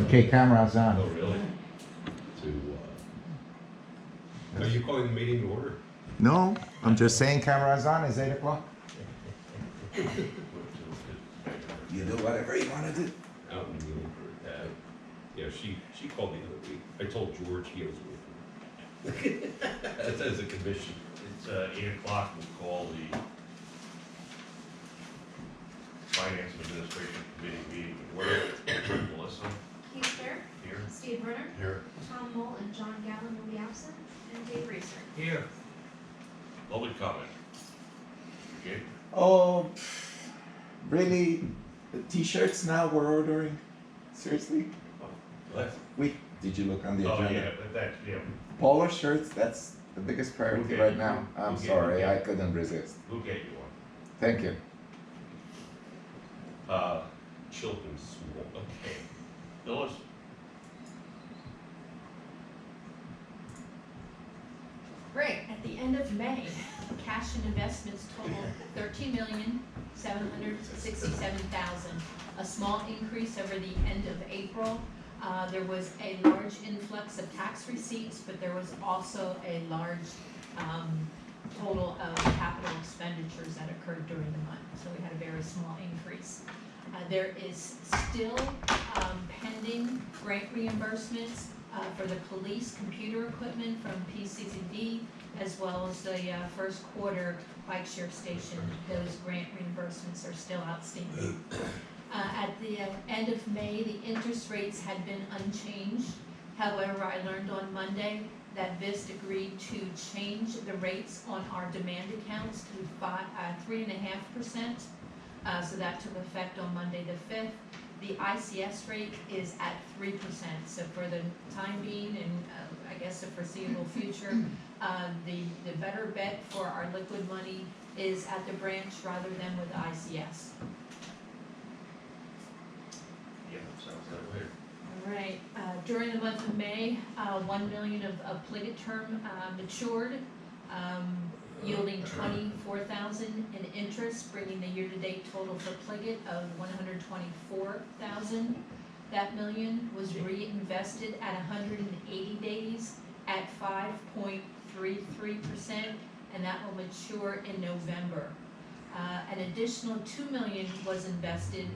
Okay, camera's on. Oh, really? Are you calling the meeting to order? No, I'm just saying camera's on, it's 8 o'clock. You do whatever you wanna do. Out in the middle. Yeah, she called the other week. I told George he was with me. That's as a commission. It's 8 o'clock, we'll call the Finance and Administration Committee meeting to order. Melissa, Keith Fair, here. Steve Brenner, Here. Tom Mull, and John Gallen will be absent, and Dave Reeser. Here. Public comment. Okay, Oh, really? The t-shirts now we're ordering? Seriously? What? Did you look on the oh, agenda? yeah, but that, yeah, Polo shirts, that's the biggest priority Okay. right now. I'm Okay, sorry, okay. I couldn't resist. we'll get you one. Thank you. Children's school, okay. Phyllis? Right, at the end of May, cash and investments totaled $13,767,000, a small increase over the end of April. There was a large influx of tax receipts, but there was also a large total of capital expenditures that occurred during the month, so we had a very small increase. There is still pending grant reimbursements for the police computer equipment from PCCD, as well as the first quarter bike share station. Those grant reimbursements are still outstanding. At the end of May, the interest rates had been unchanged. However, I learned on Monday that VIST agreed to change the rates on our demand accounts to 3.5%. So that took effect on Monday the 5th. The ICS rate is at 3%. So for the time being, and I guess the foreseeable future, the better bet for our liquid money is at the branch rather than with ICS. Yeah, sounds that way. All right, during the month of May, 1 million of Pliget term matured, yielding 24,000 in interest, bringing the year-to-date total for Pliget of 124,000. That million was reinvested at 180 days at 5.33%, and that will mature in November. An additional 2 million was invested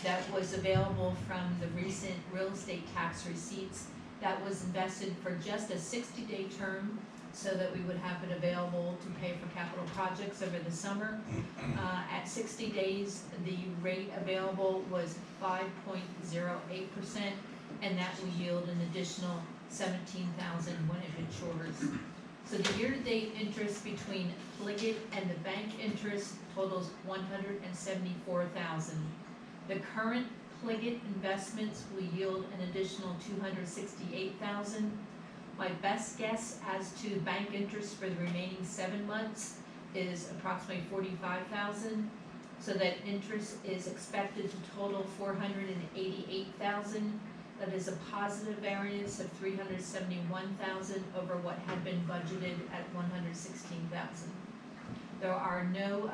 that was available from the recent real estate tax receipts. That was invested for just a 60-day term so that we would have it available to pay for capital projects over the summer. At 60 days, the rate available was 5.08%, and that will yield an additional 17,000 when it matures. So the year-to-date interest between Pliget and the bank interest totals 174,000. The current Pliget investments will yield an additional 268,000. My best guess as to bank interest for the remaining 7 months is approximately 45,000. So that interest is expected to total 488,000. That is a positive variance of 371,000 over what had been budgeted at 116,000. There are no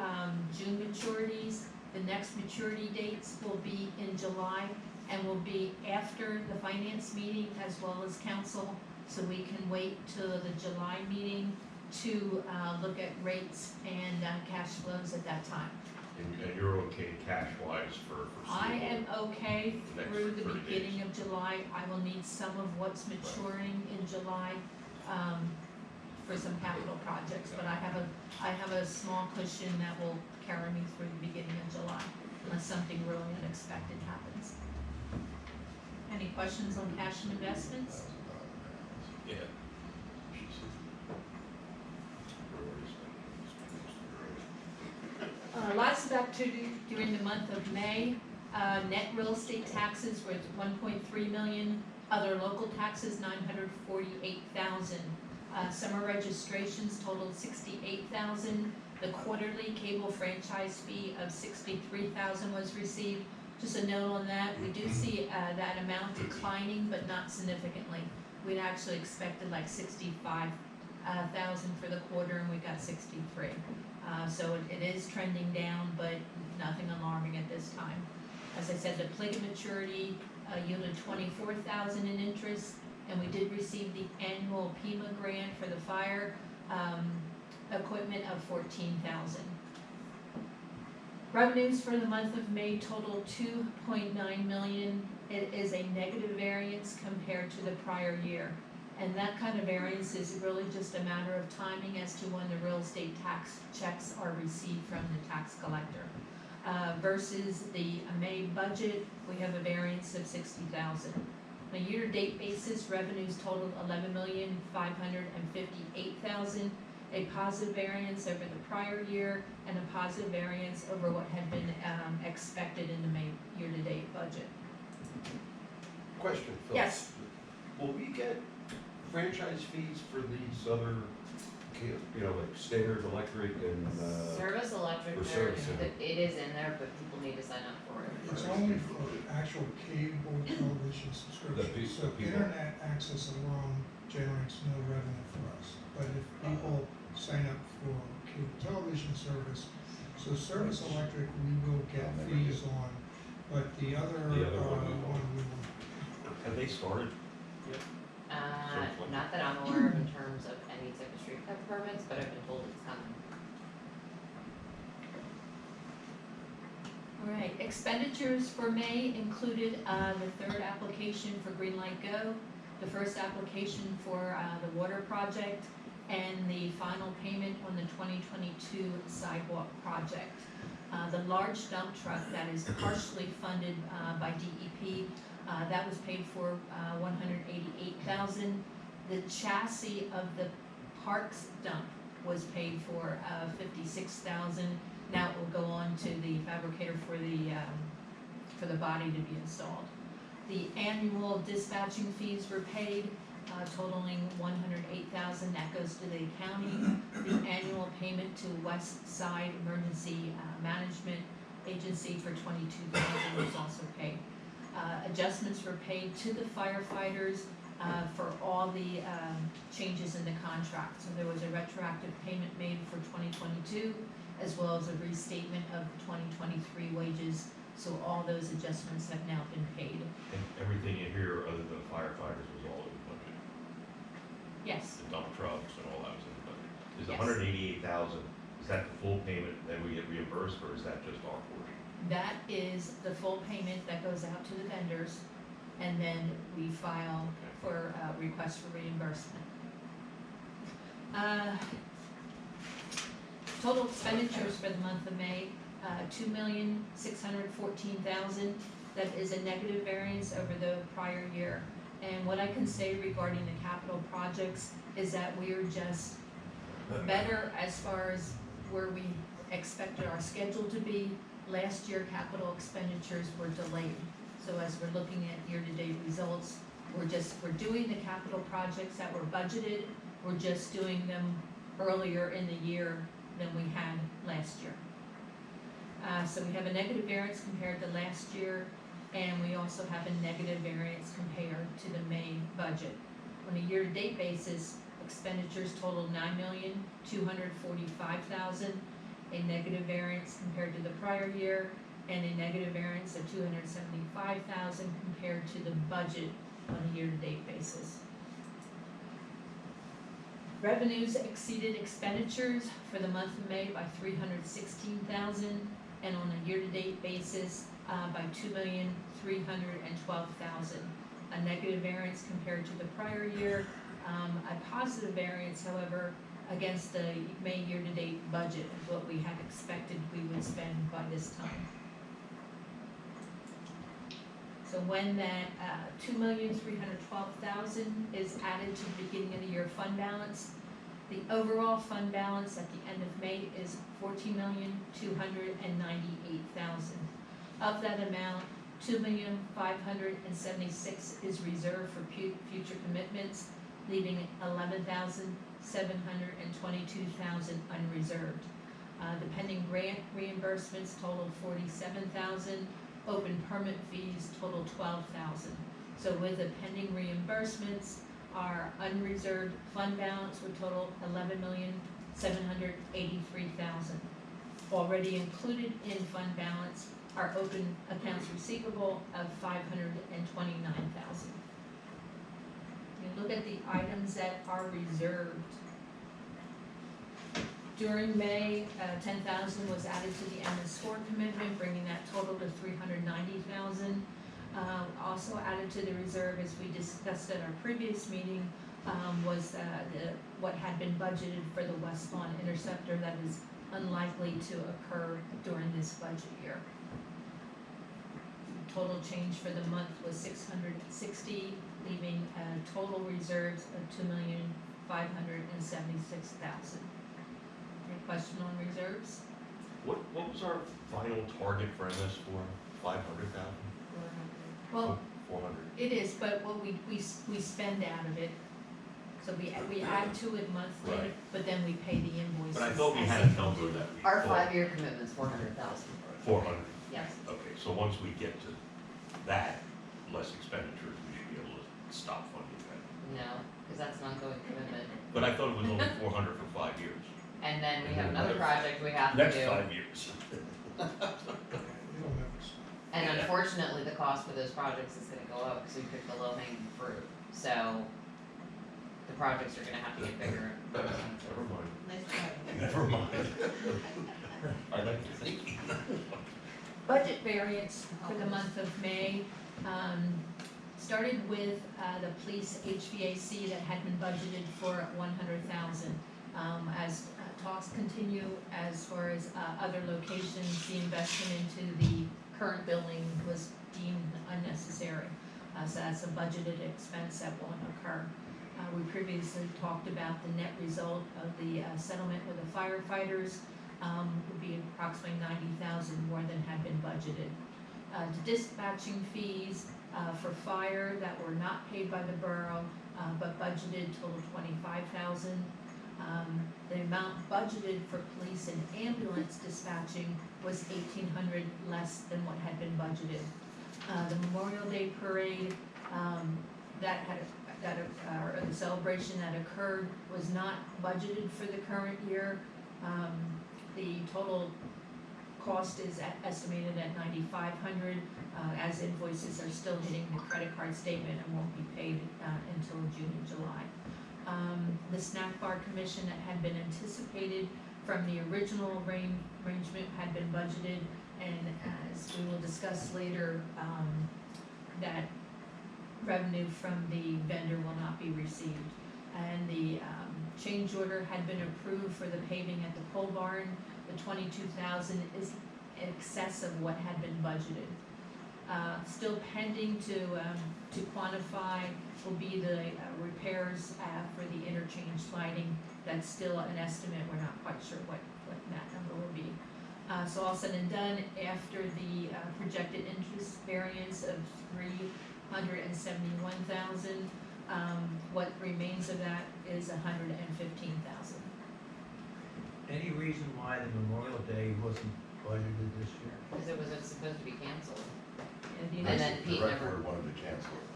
June maturities. The next maturity dates will be in July and will be after the finance meeting as well as council. So we can wait till the July meeting to look at rates and cash flows at that time. And you're okay cash-wise for I am okay Next through the 30 beginning days. of July. I will need some of what's maturing in July for some capital projects, but I have a small cushion that will carry me through the beginning of July unless something really unexpected happens. Any questions on cash and investments? Yeah. Lots of activity during the month of May. Net real estate taxes were at 1.3 million. Other local taxes, 948,000. Summer registrations totaled 68,000. The quarterly cable franchise fee of 63,000 was received. Just a note on that, we do see that amount declining, but not significantly. We'd actually expected like 65,000 for the quarter, and we got 63. So it is trending down, but nothing alarming at this time. As I said, the Pliget maturity yielded $24,000 in interest, and we did receive the annual PEMA grant for the fire equipment of $14,000. Revenues for the month of May total $2.9 million. It is a negative variance compared to the prior year. And that kind of variance is really just a matter of timing as to when the real estate tax checks are received from the tax collector. Versus the May budget, we have a variance of $60,000. On a year-to-date basis, revenues totaled $11,558,000, a positive variance over the prior year, and a positive variance over what had been expected in the May year-to-date budget. Question, Phil. Yes. Will we get franchise fees for these other, like Standard Electric and, Service Electric, or service, yeah. it is in there, but people need to sign up for it. It's only for actual cable television subscriptions, so people. internet access alone generates no revenue for us. But if people sign up for cable television service, so Service Electric, we will get fees on, but the other The other one we one we will. have they started? Not that I'm aware of in terms of any type of street cut permits, but I've been told it's coming. All right, expenditures for May included the third application for Greenlight Go, the first application for the water project, and the final payment on the 2022 sidewalk project. The large dump truck that is partially funded by DEP, that was paid for $188,000. The chassis of the Parks dump was paid for $56,000. Now it will go on to the fabricator for the body to be installed. The annual dispatching fees were paid, totaling $108,000. That goes to the county. The annual payment to West Side Emergency Management Agency for $22,000 was also paid. Adjustments were paid to the firefighters for all the changes in the contract. So there was a retroactive payment made for 2022, as well as a restatement of 2023 wages. So all those adjustments have now been paid. And everything in here other than firefighters was all in the budget. Yes, The dump trucks and all that was in the budget. Is the Yes. $188,000, is that the full payment that we get reimbursed, or is that just our portion? that is the full payment that goes out to the vendors, and then we file for request for reimbursement. Total expenditures for the month of May, $2,614,000. That is a negative variance over the prior year. And what I can say regarding the capital projects is that we are just better as far as where we expected our schedule to be. Last year, capital expenditures were delayed. So as we're looking at year-to-date results, we're doing the capital projects that were budgeted. We're just doing them earlier in the year than we had last year. So we have a negative variance compared to last year, and we also have a negative variance compared to the May budget. On a year-to-date basis, expenditures totaled $9,245,000, a negative variance compared to the prior year, and a negative variance of $275,000 compared to the budget on a year-to-date basis. Revenues exceeded expenditures for the month of May by $316,000, and on a year-to-date basis by $2,312,000. A negative variance compared to the prior year, a positive variance, however, against the May year-to-date budget of what we had expected we would spend by this time. So when that $2,312,000 is added to the beginning of the year fund balance, the overall fund balance at the end of May is $14,298,000. Of that amount, $2,576,000 is reserved for future commitments, leaving $11,722,000 unreserved. The pending grant reimbursements totaled $47,000. Open permit fees totaled $12,000. So with the pending reimbursements, our unreserved fund balance would total $11,783,000. Already included in fund balance our open accounts receivable of $529,000. You look at the items that are reserved. During May, 10,000 was added to the MS4 commitment, bringing that total to 390,000. Also added to the reserve, as we discussed at our previous meeting, was what had been budgeted for the West Lawn Interceptor that is unlikely to occur during this budget year. Total change for the month was 660, leaving total reserves of 2,576,000. Any question on reserves? What was our final target for MS4? 500,000? Well, 400. it is, but what we spend out of it, so we add to it monthly, Right. but then we pay the invoices. But I thought we as had they a come number due. that we. Our thought- 5-year commitment's 400,000. 400. Yes. Okay, so once we get to that, less expenditures, we should be able to stop funding that. No, because that's an ongoing commitment. But I thought it was only 400 for 5 years. And then we And have then another another project we have to Next do. 5 years. It'll never stop. And unfortunately, the cost for those projects is gonna go up because we picked the low hanging fruit. So the projects are gonna have to get bigger. Never mind. Nice try. Never mind. I like to think. Budget variance for the month of May, started with, the police HVAC that had been budgeted for 100,000. As talks continue as far as, other locations, the investment into the current building was deemed unnecessary. So that's a budgeted expense that won't occur. We previously talked about the net result of the settlement with the firefighters would be approximately 90,000 more than had been budgeted. The dispatching fees for fire that were not paid by the borough but budgeted total 25,000. The amount budgeted for police and ambulance dispatching was 1,800 less than what had been budgeted. The Memorial Day Parade, or the celebration that occurred was not budgeted for the current year. The total cost is estimated at 9,500, as invoices are still hitting the credit card statement and won't be paid until June and July. The snack bar commission that had been anticipated from the original arrangement had been budgeted, and as we will discuss later, that revenue from the vendor will not be received. And the change order had been approved for the paving at the pole barn. The 22,000 is in excess of what had been budgeted. Still pending to quantify will be the repairs for the interchange lighting. That's still an estimate, we're not quite sure what that number will be. So all said and done, after the projected interest variance of 371,000, what remains of that is 115,000. Any reason why the Memorial Day wasn't budgeted this year? Because it was supposed to be canceled. And the And then Pete never, wanted to cancel it.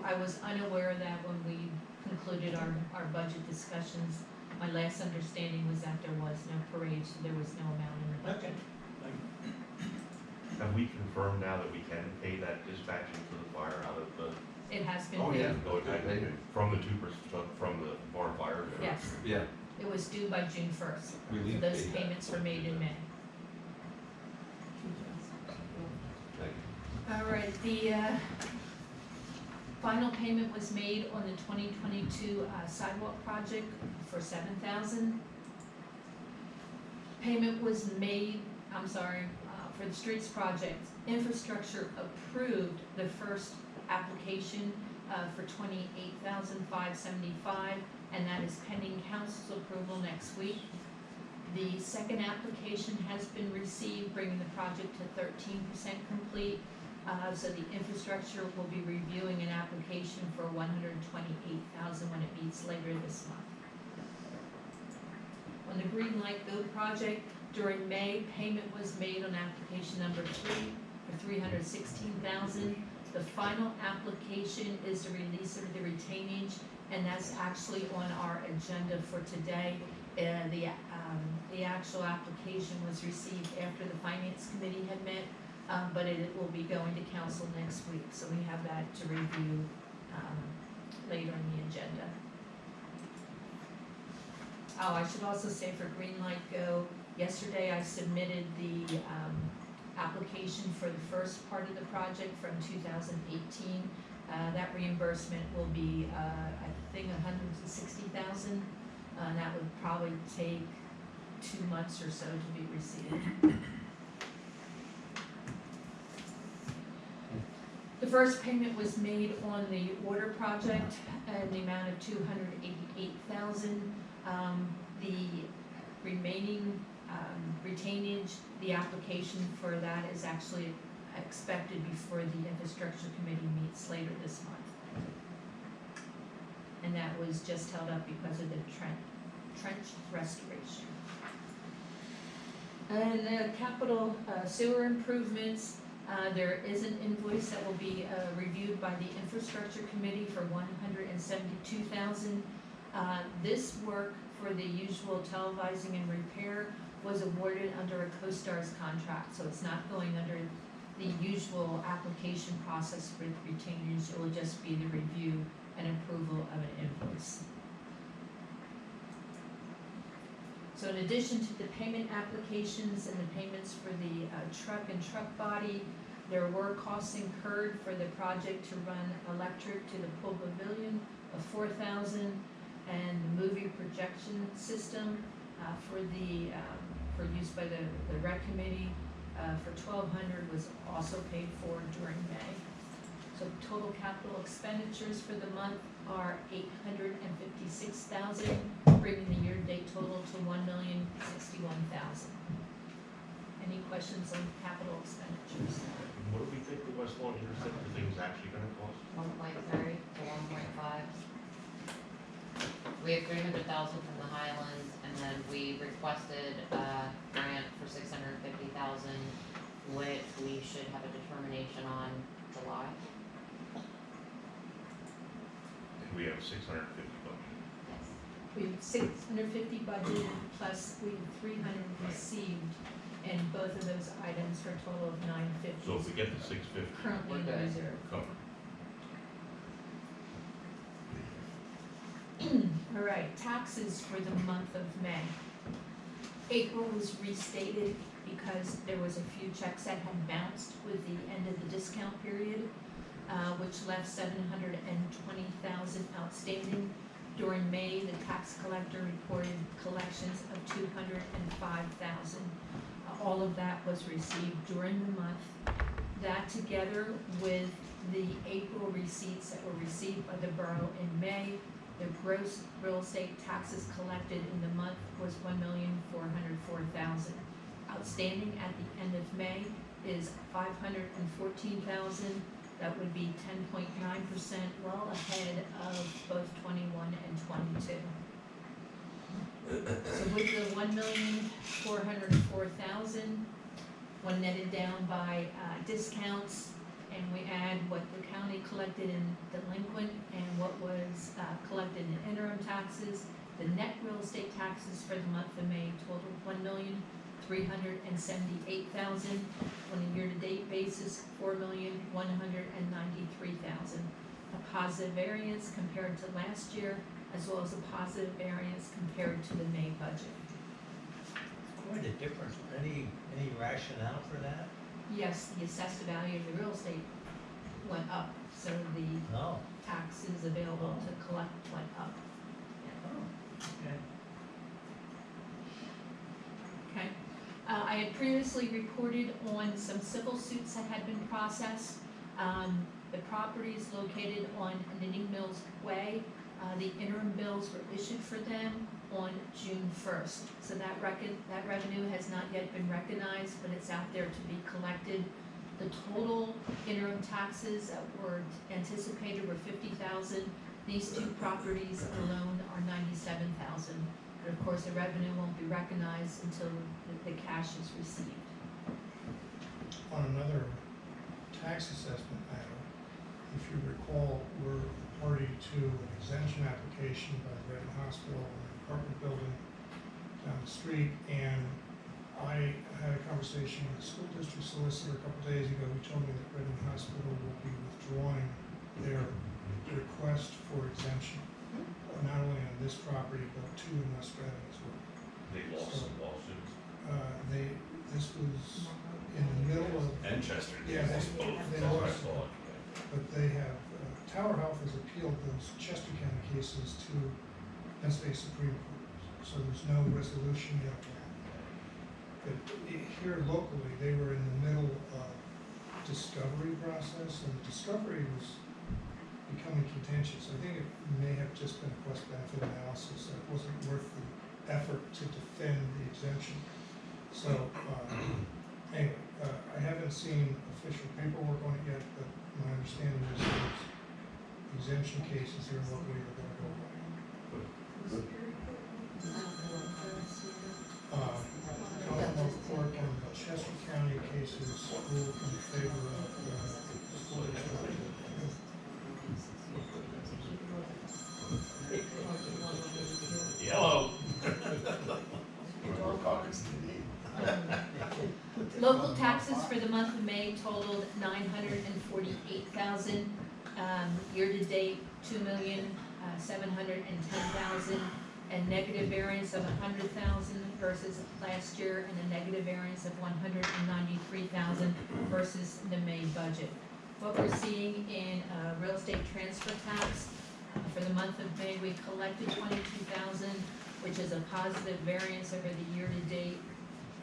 I was unaware of that when we concluded our budget discussions. My last understanding was that there was no parade, so there was no amount in the budget. Have we confirmed now that we can pay that dispatching for the fire out of the? It has been Oh, paid. yeah. Oh, it- From the 2%, from the barn fire? Yes, Yeah. it was due by June 1st. Relief Those paid that. payments were made in May. Thank you. All right, the final payment was made on the 2022 sidewalk project for 7,000. Payment was made, for the streets project. Infrastructure approved the first application for 28,575, and that is pending council's approval next week. The second application has been received, bringing the project to 13% complete. So the infrastructure will be reviewing an application for 128,000 when it meets later this month. On the Green Light Go project, during May, payment was made on application number 3 for 316,000. The final application is the release of the retainage, and that's actually on our agenda for today. The actual application was received after the finance committee had met, but it will be going to council next week, so we have that to review, later in the agenda. Oh, I should also say for Green Light Go, yesterday I submitted the, application for the first part of the project from 2018. That reimbursement will be, I think, $160,000. That would probably take 2 months or so to be received. The first payment was made on the water project in the amount of $288,000. The remaining retainage, the application for that is actually expected before the infrastructure committee meets later this month. And that was just held up because of the trench restoration. And the capital sewer improvements, there is an invoice that will be reviewed by the infrastructure committee for $172,000. This work for the usual televising and repair was awarded under a CoStarz contract, so it's not going under the usual application process with retainers. It will just be the review and approval of an invoice. So in addition to the payment applications and the payments for the truck and truck body, there were costs incurred for the project to run electric to the pool pavilion of $4,000, and the movie projection system for use by the rec committee for $1,200 was also paid for during May. So total capital expenditures for the month are $856,000, bringing the year-to-date total to $1,061,000. Any questions on capital expenditures? What do we think the West Lawn Interceptor thing is actually gonna cost? 1.3 to 1.5. We have 300,000 from the Highlands, and then we requested a grant for 650,000, which we should have a determination on July. And we have 650 budget. Yes. We have 650 budgeted, plus we have 300 received, and both of those items for a total of 950. So if we get the 650, Currently in the We're good. reserve. covered. All right, taxes for the month of May. April was restated because there was a few checks that had bounced with the end of the discount period, which left $720,000 outstanding. During May, the tax collector reported collections of $205,000. All of that was received during the month. That, together with the April receipts that were received by the borough in May, the gross real estate taxes collected in the month was $1,404,000. Outstanding at the end of May is $514,000. That would be 10.9%, well ahead of both 21 and 22. So with the $1,404,000, when netted down by discounts, and we add what the county collected in delinquent and what was collected in interim taxes, the net real estate taxes for the month of May totaled $1,378,000. On a year-to-date basis, $4,193,000. A positive variance compared to last year, as well as a positive variance compared to the May budget. Quite a difference. Any rationale for that? Yes, the assessed value of the real estate went up, so the No. taxes available to collect went up. Oh, okay. Okay. I had previously reported on some civil suits that had been processed. The properties located on Knitting Mills Way, the interim bills were issued for them on June 1st. So that revenue has not yet been recognized, but it's out there to be collected. The total interim taxes that were anticipated were $50,000. These two properties alone are $97,000. And of course, the revenue won't be recognized until the cash is received. On another tax assessment matter, if you recall, we're party to an exemption application by the Redmond Hospital and the apartment building down the street, and I had a conversation with the school district solicitor a couple days ago, who told me that Redmond Hospital will be withdrawing their request for exemption, not only on this property, but two in West Reading as well. They lost some lawsuits. This was in the middle of, And Chester. Yeah, they That's what I lost. thought. but they have, Tower Health has appealed those Chester County cases to Pennsylvania Supreme Court, so there's no resolution yet. But here locally, they were in the middle of discovery process, and the discovery was becoming contentious. I think it may have just been a cost-benefit analysis, that it wasn't worth the effort to defend the exemption. So, anyway, I haven't seen official paperwork on it yet, but my understanding is those exemption cases here locally are gonna go away. Commonwealth Court and the Chester County cases ruled in favor of the school district. Yellow. More copies than you need. Local taxes for the month of May totaled $948,000. Year-to-date, $2,710,000, and negative variance of $100,000 versus last year, and a negative variance of $193,000 versus the May budget. What we're seeing in real estate transfer tax, for the month of May, we collected $22,000, which is a positive variance over the year-to-date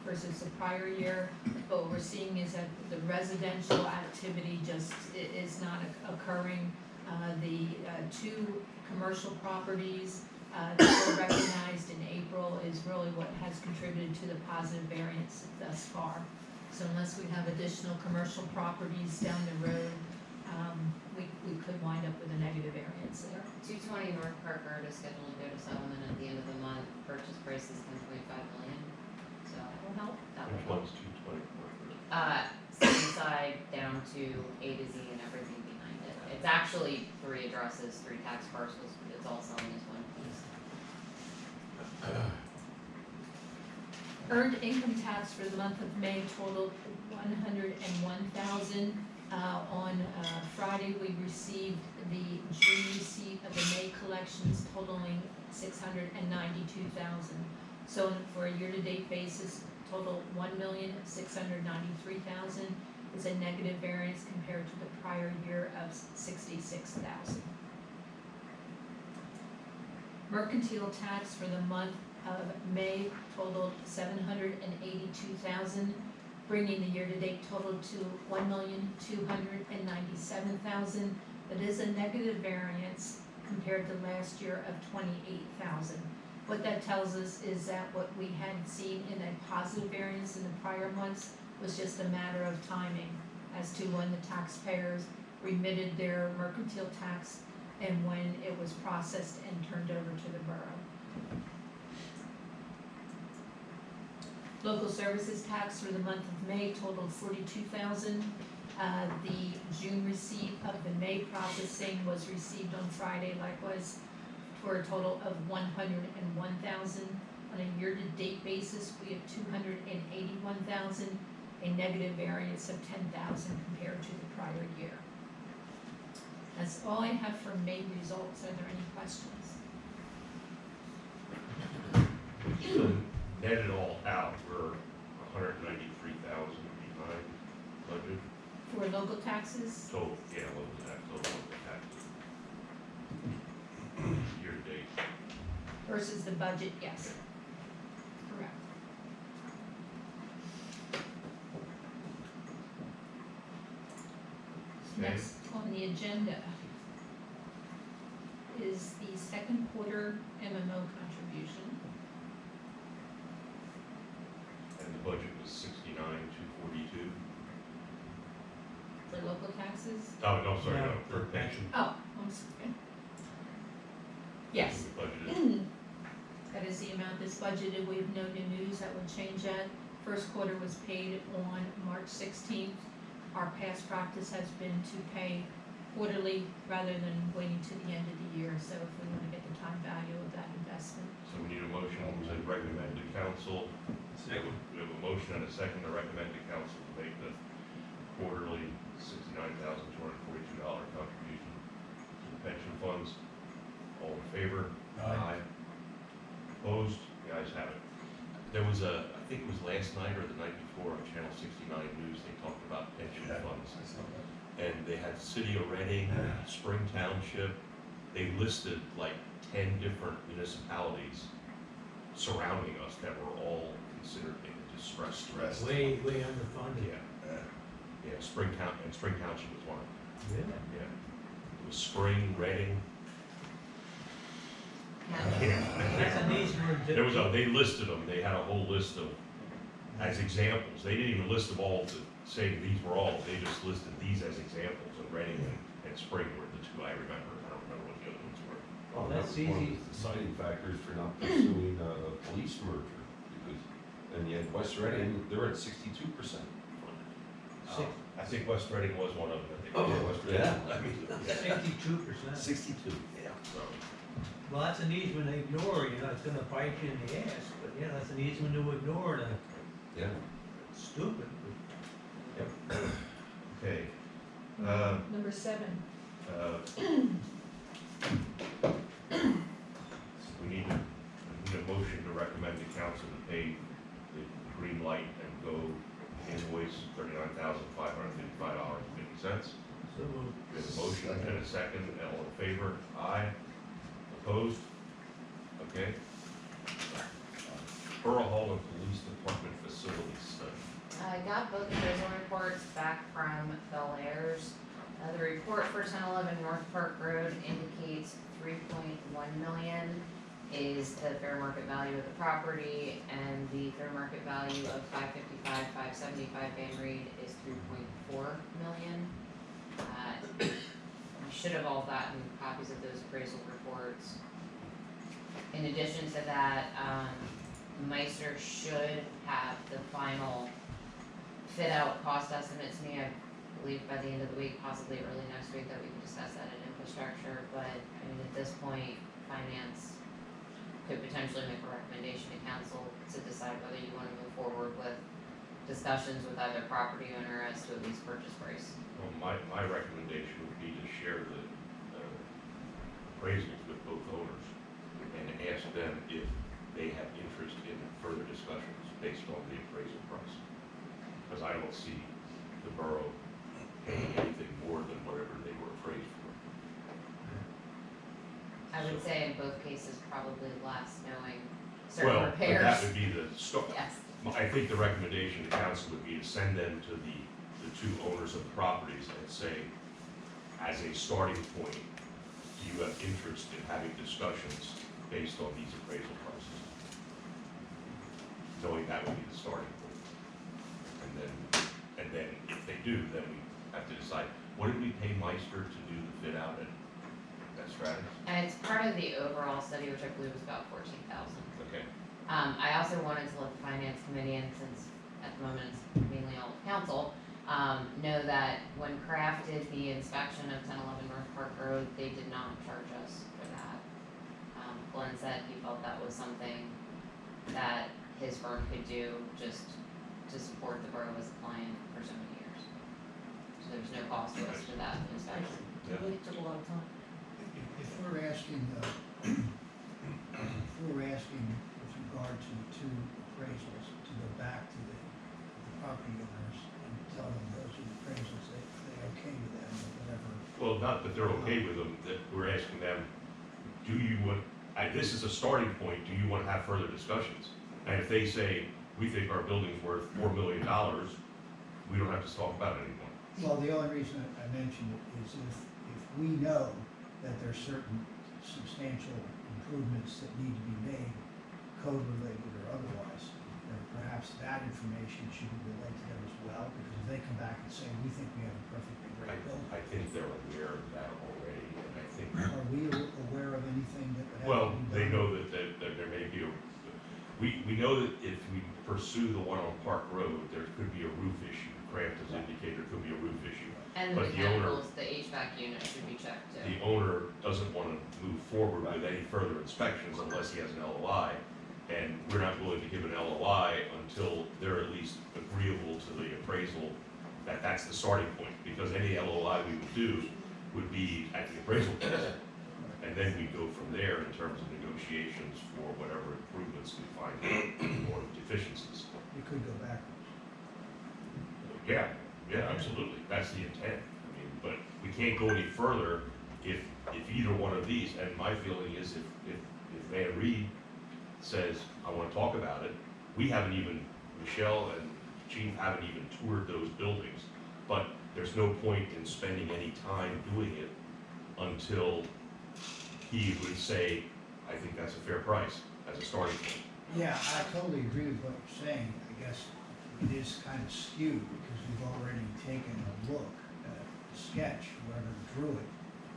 versus the prior year. But what we're seeing is that the residential activity just is not occurring. The two commercial properties that were recognized in April is really what has contributed to the positive variance thus far. So unless we have additional commercial properties down the road, we could wind up with a negative variance there. 220 North Park Road is scheduled to go to settlement at the end of the month. Purchase price is 10.5 million. So That will help. that Which will help. one's 220? City side down to A to Z and everything behind it. It's actually 3 addresses, 3 tax parcels, but it's all selling as one piece. Earned income tax for the month of May totaled $101,000. On Friday, we received the June receipt of the May collections totaling $692,000. So for a year-to-date basis, total $1,693,000 is a negative variance compared to the prior year of $66,000. Mercantile tax for the month of May totaled $782,000, bringing the year-to-date total to $1,297,000. That is a negative variance compared to last year of $28,000. What that tells us is that what we had seen in a positive variance in the prior months was just a matter of timing as to when the taxpayers remitted their mercantile tax and when it was processed and turned over to the borough. Local services tax for the month of May totaled $42,000. The June receipt of the May processing was received on Friday, likewise, for a total of $101,000. On a year-to-date basis, we have $281,000, a negative variance of $10,000 compared to the prior year. That's all I have for May results. Are there any questions? So net it all out, we're 193,000 behind budget. For local taxes, Total, yeah, local tax, total local taxes. Year to date. versus the budget, yes. Correct. Okay. Next on the agenda is the second quarter MMO contribution. And the budget was 69,242. For local taxes? Oh, no, sorry, no, No, for for pension. Oh, I'm sorry. Yes. The budget is, That is the amount that's budgeted. We have no new news that would change that. First quarter was paid on March 16th. Our past practice has been to pay quarterly rather than waiting to the end of the year, so if we wanna get the time value of that investment. So we need a motion to recommend to council. Second. We have a motion and a second to recommend to council to make the quarterly $69,242 contribution to the pension funds. All in favor? Aye. Opposed? The ayes have it. There was I think it was last night or the night before on Channel 69 News, they talked about pension funds. I saw that. And they had City of Reading, Spring Township, they listed like 10 different municipalities surrounding us that were all considered in distress. Stressed. Way underfunded. Yeah, yeah, Spring Township was one of them, Really? yeah. It was Spring, Reading. That's an easement. There was they listed them, they had a whole list of, as examples, they didn't even list them all to say these were all, they just listed these as examples, and Reading and Spring were the two I remember, I don't remember what the other ones were. Well, That that's was one of easy. the deciding factors for not pursuing a police merger, because, and yet West Reading, they're at 62% funded. Six- I think West Reading was one of them, I think. West Reading. Yeah. I mean, yeah. 62%. 62, yeah. So, Well, that's an easement to ignore, you know, it's gonna bite you in the ass, but yeah, that's an easement to ignore, and Yeah. it's stupid. okay, Number 7. we need a motion to recommend to council to pay the Green Light and Go invoice $39,555.50. So moved. We have a motion and a second, all in favor? Aye. Opposed? Okay. Borough Hall and Police Department Facilities Study. I got both appraisal reports back from Bel Airs. The report for 1011 North Park Road indicates 3.1 million is the fair market value of the property, and the fair market value of 575 Van Reed is 3.4 million. You should have all gotten copies of those appraisal reports. In addition to that, Meister should have the final fit out cost estimates to me, I believe by the end of the week, possibly early next week, that we can discuss that in infrastructure, but I mean, at this point, finance could potentially make a recommendation to council to decide whether you wanna move forward with discussions with either property owner as to at least purchase price. Well, my recommendation would be to share the appraisals with both owners and ask them if they have interest in further discussions based on the appraisal price. Because I don't see the borough paying anything more than whatever they were appraised for. I would say in both cases, probably less, knowing Well, certain but that repairs. would be the start. Yes, I think the recommendation to council would be to send them to the two owners of the properties and say, as a starting point, do you have interest in having discussions based on these appraisal prices? Knowing that would be the starting point. And then if they do, then we have to decide, what did we pay Meister to do the fit out at Stratus? and it's part of the overall study, which I believe was about 14,000. Okay, I also wanted to let the finance committee, and since at the moment it's mainly all of council, know that when Kraft did the inspection of 1011 North Park Road, they did not charge us for that. Glenn said he felt that was something that his firm could do just to support the borough as a client for so many years. So there's no cost to us for that inspection. yeah. It took a lot of time. If we're asking, with regard to two appraisals, to go back to the property owners and tell them those are the appraisals, they okay with them, or whatever. Well, not that they're okay with them, that we're asking them, do you want, this is a starting point, do you want to have further discussions? And if they say, we think our building's worth $4 million, we don't have to talk about it anymore. Well, the only reason I mention it is if we know that there's certain substantial improvements that need to be made, code related or otherwise, then perhaps that information should be relayed to them as well, because if they come back and say, we think we have a perfectly great building, I think they're aware of that already, and I think, are we aware of anything that would have to be done? well, they know that there may be we know that if we pursue the one on Park Road, there could be a roof issue. Kraft has indicated there could be a roof issue. And the But the owner- mechanicals, the HVAC unit should be checked too. The owner doesn't wanna move forward with any further inspections unless he has an LOI. And we're not willing to give an LOI until they're at least agreeable to the appraisal, that that's the starting point. Because any LOI we would do would be at the appraisal cost. And then we go from there in terms of negotiations for whatever improvements we find or deficiencies. You could go backwards. Yeah, yeah, absolutely, that's the intent, I mean, but we can't go any further if either one of these, and my feeling is if Van Reed says, I wanna talk about it, we haven't even, Michelle and Chief haven't even toured those buildings, but there's no point in spending any time doing it until he would say, I think that's a fair price as a starting point. Yeah, I totally agree with what you're saying. I guess it is kind of skewed because we've already taken a look at the sketch, whoever drew it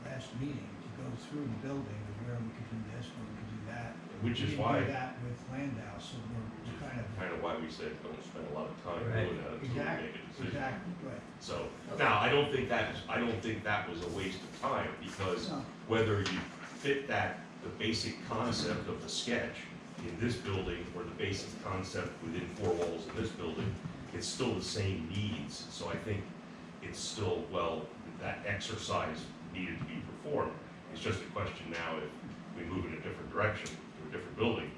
last meeting, to go through the building of where we could do this, where we could do that. Which is We why, didn't do that with Landau, so we're kind of why we said don't spend a lot of time Right. doing that until we exactly, make a decision. exactly, right. So, now, I don't think that was a waste of time, because No. whether you fit that, the basic concept of the sketch in this building, or the basic concept within four walls in this building, it's still the same needs, so I think it's still, well, that exercise needed to be performed. It's just a question now if we move in a different direction, to a different building,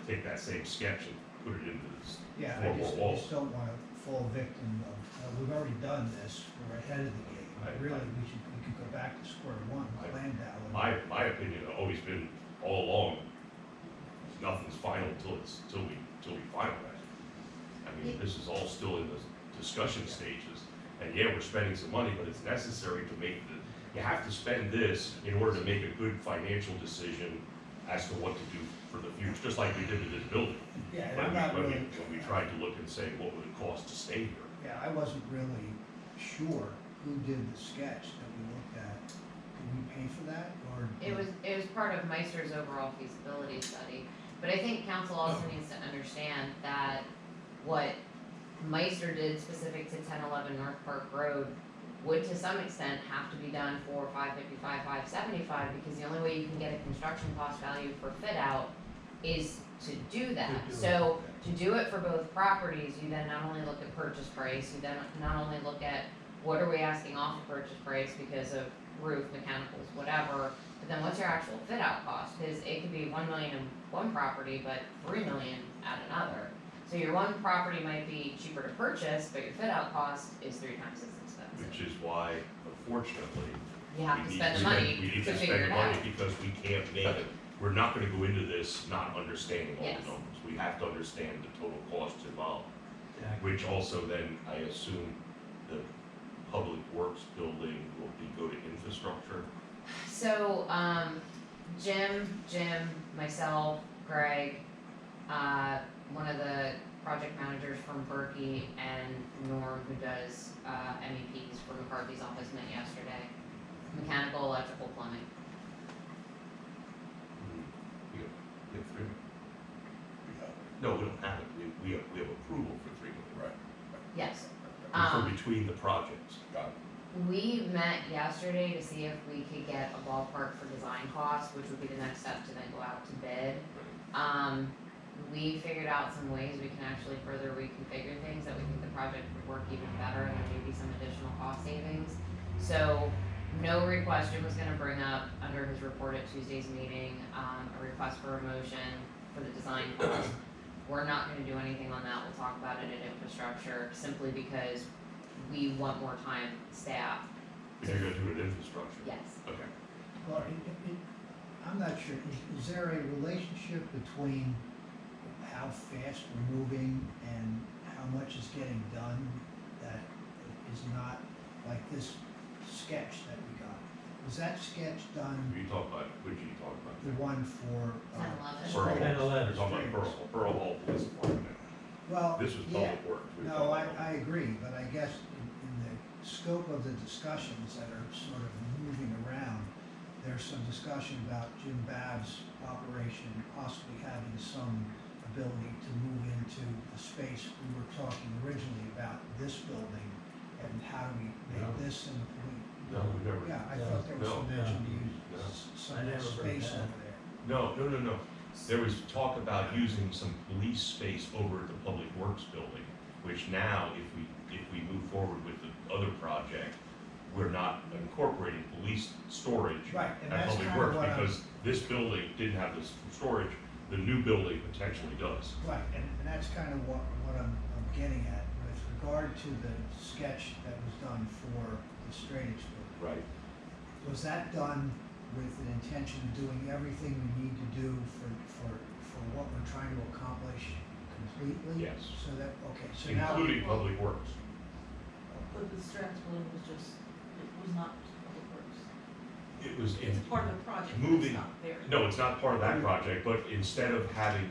take that same sketch and put it into this Yeah, four I just walls. don't want to fall victim of, we've already done this, we're ahead of the game. Really, we could go back to square one with Landau. and- My opinion has always been all along, nothing's final until we finalize it. I mean, this is all still in the discussion stages, and yeah, we're spending some money, but it's necessary to make you have to spend this in order to make a good financial decision as to what to do for the future, just like we did with this building. Yeah, and When I'm not really, we tried to look and say, what would it cost to stay here? yeah, I wasn't really sure who did the sketch that we looked at. Did we pay for that, or? It was part of Meister's overall feasibility study, but I think council also needs to understand that what Meister did specific to 1011 North Park Road would to some extent have to be done for 555, 575, because the only way you can get a construction cost value for fit out is to do that. To do it. So to do it for both properties, you then not only look at purchase price, you then not only look at what are we asking off the purchase price because of roof, mechanicals, whatever, but then what's your actual fit out cost? Because it could be 1 million in one property, but 3 million at another. So your one property might be cheaper to purchase, but your fit out cost is 3 times as expensive. Which is why, unfortunately, You have to we spend need the money we need to to figure spend it the out. money because we can't make it, we're not gonna go into this not understanding all Yes. the numbers. We have to understand the total costs involved, Exactly. which also then, I assume, the public works building will go to infrastructure. So, Jim, myself, Greg, one of the project managers from Berkey, and Norm, who does, MEPs for McCarthy's office, met yesterday. Mechanical, electrical, plumbing. We have 3 million. We got it. No, we don't have it, we have approval for 3 million. Right. Yes. For between the projects. Got it. We met yesterday to see if we could get a ballpark for design costs, which would be the next step to then go out to bid. We figured out some ways we can actually further reconfigure things that we think the project would work even better and there may be some additional cost savings. So, no request, Jim was gonna bring up under his report at Tuesday's meeting, a request for a motion for the design cost. We're not gonna do anything on that, we'll talk about it at infrastructure, simply because we want more time, staff. If you're gonna do it in infrastructure. Yes. Okay. Well, I'm not sure, is there a relationship between how fast we're moving and how much is getting done that is not like this sketch that we got? Was that sketch done, You talk about, which you talk about? the one for? 10-11. Pearl. 10-11. You're talking about Pearl Hall Police Department. Well, This was yeah, public works. We were no, talking about- I agree, but I guess in the scope of the discussions that are sort of moving around, there's some discussion about Jim Babb's operation possibly having some ability to move into the space we were talking originally about this building and how do we No. make this in the police? No, we never. Yeah, I thought there was some No. mention to No. use some I of the never heard space that. over there. No. There was talk about using some police space over at the Public Works building, which now, if we move forward with the other project, we're not incorporating police storage Right, and at that's Public kind of Works, what I'm. because this building didn't have this storage, the new building potentially does. Right, and that's kind of what I'm getting at with regard to the sketch that was done for the Straightix building. Right. Was that done with an intention of doing everything we need to do for what we're trying to accomplish completely? Yes. So that, okay, so now. Including Public Works. But the Stratus building was just, it was not Public Works. It was in, It's part of the project, but moving- it's not there. no, it's not part of that project, but instead of having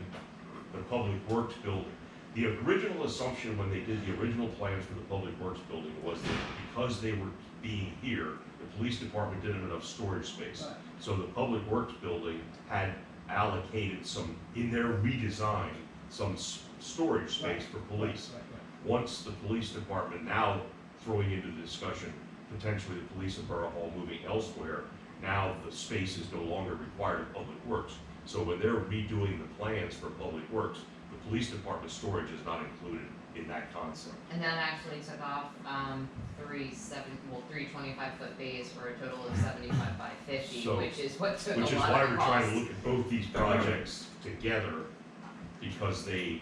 the Public Works building, the original assumption when they did the original plans for the Public Works building was that because they were being here, the police department didn't have enough storage space. Right. So the Public Works building had allocated some, in their redesign, some storage space for police. Right. Once the police department, now throwing into the discussion, potentially the police and borough hall moving elsewhere, now the space is no longer required of Public Works. So when they're redoing the plans for Public Works, the police department storage is not included in that concept. And that actually took off, three 25-foot bays for a total of 75 by 50, So- which is what took a Which is lot why of we're trying to cost. look at both these projects together, because they,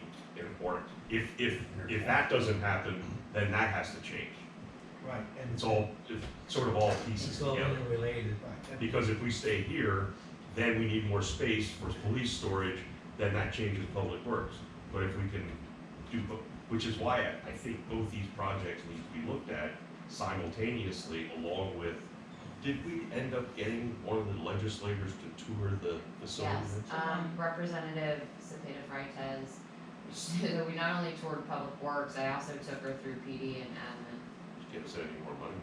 or if that doesn't happen, then that has to change. Right, and. It's sort of all pieces It's all together. interrelated. Right, Because if we stay here, then we need more space for police storage, then that changes Public Works. But if we can do, which is why I think both these projects need to be looked at simultaneously along with, did we end up getting one of the legislators to tour the facility? Yes, Representative Cepeda Freitas, we not only toured Public Works, I also took her through PD and admin. Get us any more money?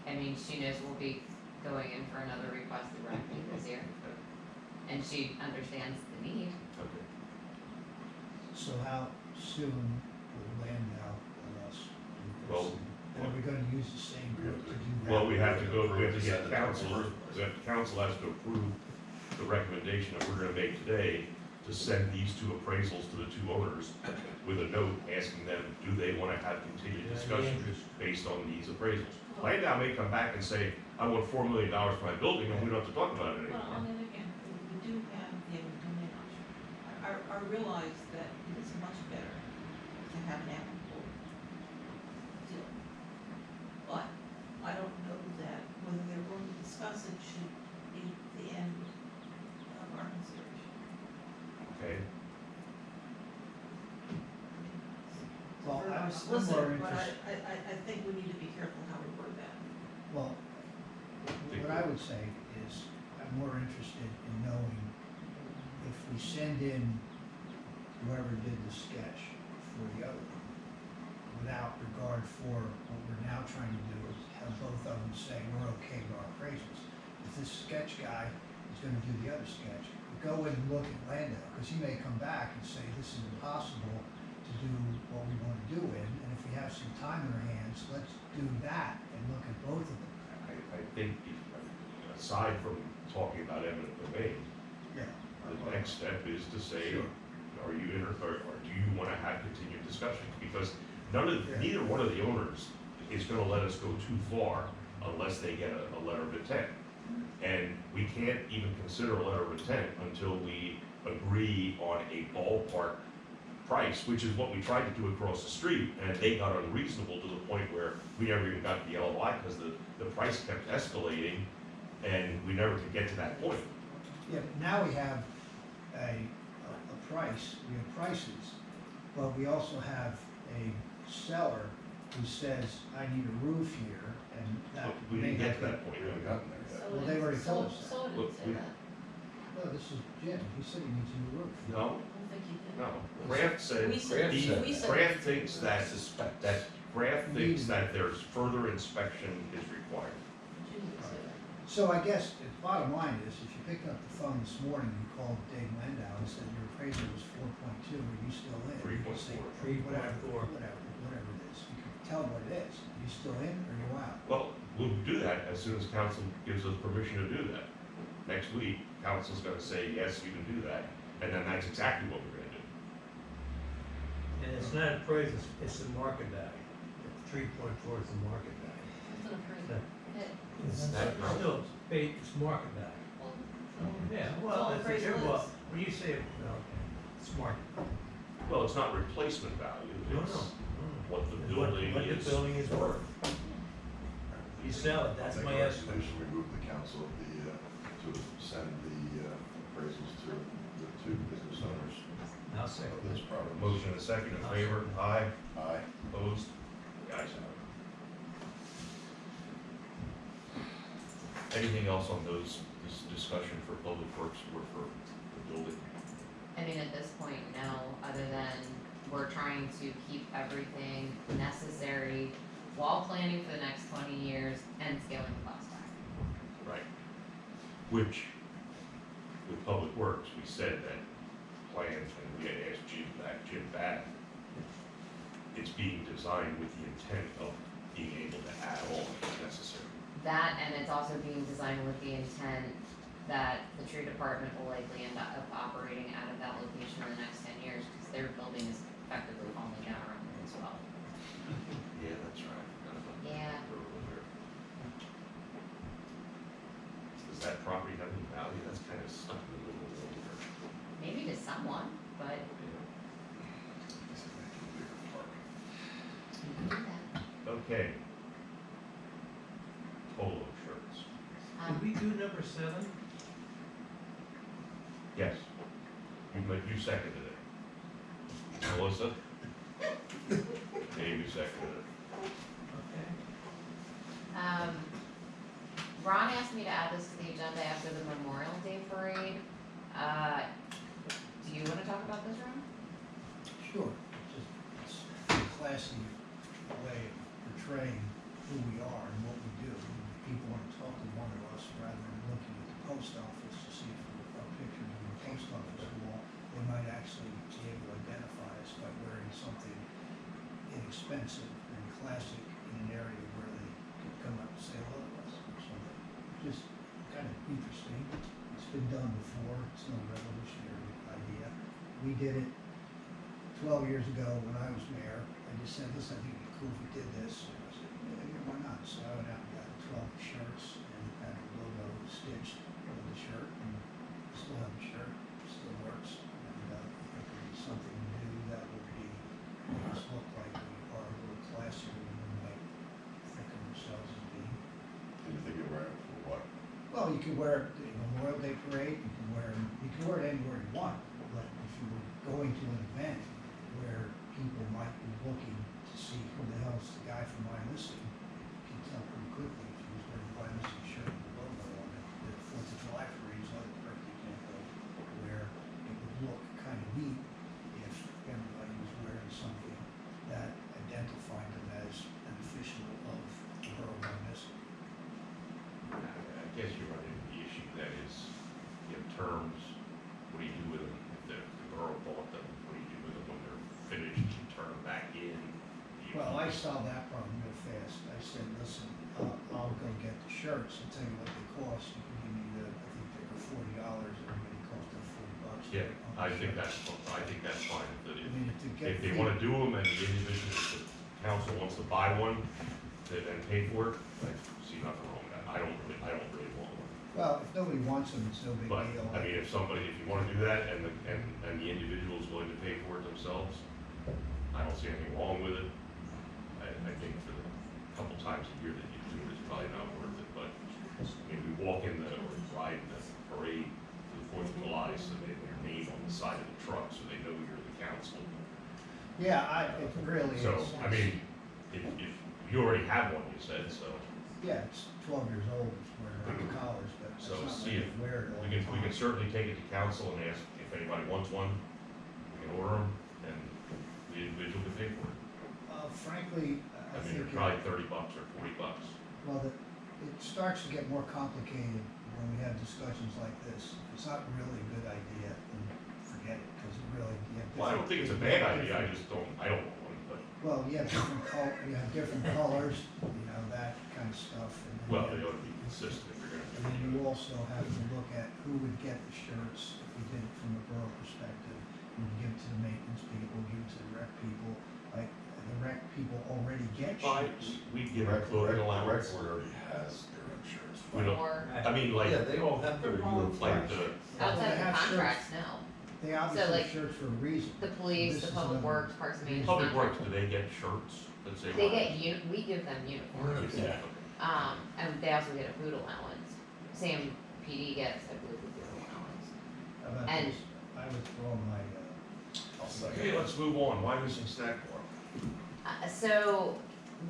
I mean, she knows we'll be going in for another requested revenue this year, and she understands the need. Okay. So how soon will Landau let us do this? Well- And are we gonna use the same group to do that? Well, we have to get Send it to council, the- the council has to approve the recommendation that we're gonna make today to send these two appraisals to the two owners with a note asking them, do they wanna have continued Yeah, discussion interest. based on these appraisals? Landau may come back and say, I want $4 million for my building, and we don't have to talk about it Well, on anymore. the other hand, we do have the eminent domain option. I realize that it is much better to have an amicable deal. But I don't know that whether they're going to discuss it should be the end of our consideration. Okay, Well, For I'm our more solicitor, but interested, I think we need to be careful how we word that. well, what I would say is, I'm more interested in knowing if we send in whoever did the sketch for the other one, without regard for what we're now trying to do is have both of them say, we're okay with our appraisals. If this sketch guy is gonna do the other sketch, go in and look at Landau, because he may come back and say, this is impossible to do what we wanna do in, and if we have some time in our hands, let's do that and look at both of them. I think aside from talking about eminent domain, Yeah. the next step is to say, Sure. are you in, or do you wanna have continued discussion? Because Yeah. neither one of the owners is gonna let us go too far unless they get a letter of intent. And we can't even consider a letter of intent until we agree on a ballpark price, which is what we tried to do across the street, and they got unreasonable to the point where we never even got the LOI because the price kept escalating, and we never could get to that point. Yeah, but now we have a price, we have prices, but we also have a seller who says, I need a roof here, and that. But we may didn't get not to be- that point. We haven't gotten there yet. Well, they already told us that. So Look, didn't say we- that. No, this is Jim, he said he needs a new roof. No, I don't think you did. no. Kraft said, We said, Kraft said we that. said. Kraft thinks that, Suspect. that Kraft thinks that there's further inspection is required. You didn't say that. So I guess the bottom line is, if you picked up the phone this morning, you called Dave Landau and said your appraisal was 4.2, are you still in? You could say, 3.4. Whatever, 3.4. whatever it is, you can tell him what it is. you still in or you out? Well, we'll do that as soon as council gives us permission to do that. Next week, council's gonna say, yes, you can do that, and then that's exactly what we're gonna do. And it's not appraisal, it's the market value. 3.4 is the market value. It's an appraisal. It's That not- still, it's market value. Yeah, well, all it's, appraisal well, is. when you say, okay, it's market. Well, it's not replacement value, No, it's no. what the What building the is. building is worth. You sell it, that's I my think our estimate. recommendation, we move the council to send the appraisals to the two business owners I'll say. of this property. Motion and a second in favor, aye, Aye. opposed, the ayes have it. Anything else on those, this discussion for public works or for the building? I mean, at this point, no, other than we're trying to keep everything necessary while planning for the next 20 years and scaling the cost back. Right. Which, with Public Works, we said that plans, and we had asked Jim back, it's being designed with the intent of being able to add on if necessary. That, and it's also being designed with the intent that the tree department will likely end up operating out of that location in the next 10 years, because their building is effectively falling down around there as well. Yeah, that's right. Yeah. Does that property have any value? That's kind of stuck in the middle of nowhere. Maybe to someone, but This is making a bigger park. you can do that. Okay. Polo shirts. Did we do number 7? Yes. You seconded it. Melissa? Amy seconded it. Okay. Ron asked me to add this to the agenda after the Memorial Day parade. Do you wanna talk about this, Ron? Sure, it's a classy way of portraying who we are and what we do. If people want to talk to one of us rather than looking at the post office to see if our pictures in the post office wall, they might actually be able to identify us by wearing something inexpensive and classic in an area where they could come up and say hello to us or something. Just kind of interesting. It's been done before, it's no revolutionary idea. We did it 12 years ago when I was mayor. I just said, listen, I think it'd be cool if we did this. And I said, yeah, why not? So I went out and got 12 shirts and had the logo stitched on the shirt, and still have the shirt, still works. And I think it'd be something new that would be, make us look like we are a little classier than we might think of ourselves as being. And you think you're wearing it for what? Well, you could wear it in Memorial Day parade, you can wear it anywhere you want, but if you were going to an event where people might be looking to see who the hell's the guy from My Missing, you can tell pretty quickly if he was wearing a My Missing shirt with the logo on it. The 4th of July parade is another perfect example where it would look kind of neat if everybody was wearing something that identified them as an official of the borough of My Missing. I guess you're running into the issue that is, you have terms, what do you do with them? If the borough bought them, what do you do with them when they're finished, you turn them back in? Well, I saw that problem real fast. I said, listen, I'll go get the shirts and tell you what they cost. You can give me I think they were $40, everybody cost them $40. Yeah, I think that's fine. That I mean, to get if they the- wanna do them and the individual, the council wants to buy one, and pay for it, I see nothing wrong with that. I don't really want one. Well, if nobody wants them, it's no big But, deal. I mean, if you wanna do that and the individual is willing to pay for it themselves, I don't see anything wrong with it. I think for the couple times a year that you do it, it's probably not worth it, but, I mean, we walk in or ride in the parade for the 4th of July, so they have your name on the side of the truck, so they know you're the council. Yeah, it really is. So, I mean, if you already have one, you said, so, Yeah, it's 12 years old, it's wearing around collars, but it's so not see like if, I wear it all we the can time. certainly take it to council and ask if anybody wants one, we can order them, and the individual can pay for it. Frankly, I I mean, think. they're probably $30 or $40. Well, it starts to get more complicated when we have discussions like this. If it's not really a good idea, then forget it, because it really, you have Well, I don't think it's a bad idea, I don't want one, but. Well, you have different colors, you know, that kind of stuff. And then Well, you- they ought to be consistent if you're And then you also have to look at who would get the shirts, if we did it from a borough perspective. We would give it to the maintenance people, give it to the rec people, like, the rec people already get shirts. We give a clothing allowance. Rec already has their own shirts. We don't, Or I mean, like, Yeah, they all have their uniforms. like the, outside They the have shirts. contracts, no. They obviously like, have shirts for a reason. The police, This the is public another- works, parks and maintenance. public works, contract. do they get shirts that say? They Ryan? get we give them uniforms. Yeah. And they also get a food allowance. Same PD gets, I believe, a food allowance. How about And- this? I withdraw my, I'll second. Okay, let's move on. Why missing snack bar? So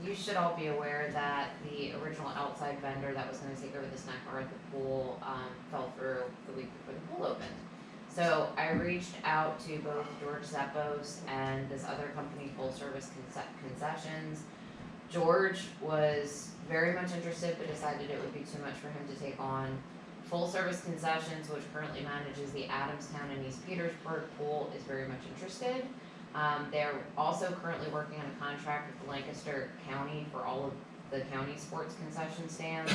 you should all be aware that the original outside vendor that was gonna take over the snack bar at the pool, fell through the week before the pool opened. So I reached out to both George Zeppos and this other company, Full Service Concessions. George was very much interested, but decided it would be too much for him to take on. Full Service Concessions, which currently manages the Adamstown and East Petersburg pool, is very much interested. They're also currently working on a contract with Lancaster County for all of the county sports concession stands.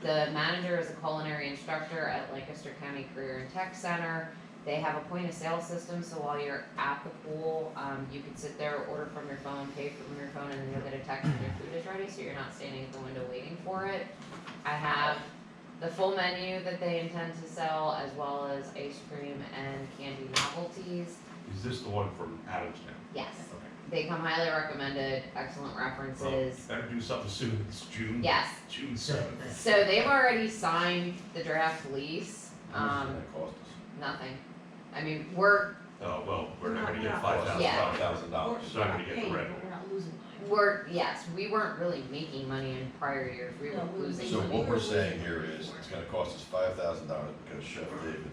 The manager is a culinary instructor at Lancaster County Career and Tech Center. They have a point of sale system, so while you're at the pool, you can sit there, order from your phone, pay from your phone, and then you'll get a text when your food is ready, so you're not standing at the window waiting for it. I have the full menu that they intend to sell, as well as ice cream and candy novelties. Is this the one from Adamstown? Yes, Okay. they come highly recommended, excellent Well, references. better do something soon. It's June. Yes, June 7th. so they've already signed the draft lease, How much does that cost us? nothing. I mean, we're Oh, well, we're not gonna We're get not- $5,000. Yeah. $5,000. It's not gonna get the We're revenue. not losing money. yes, we weren't really making money in prior years, we were No, we were losing So money. what we're saying here is, it's gonna cost us $5,000 because Chef David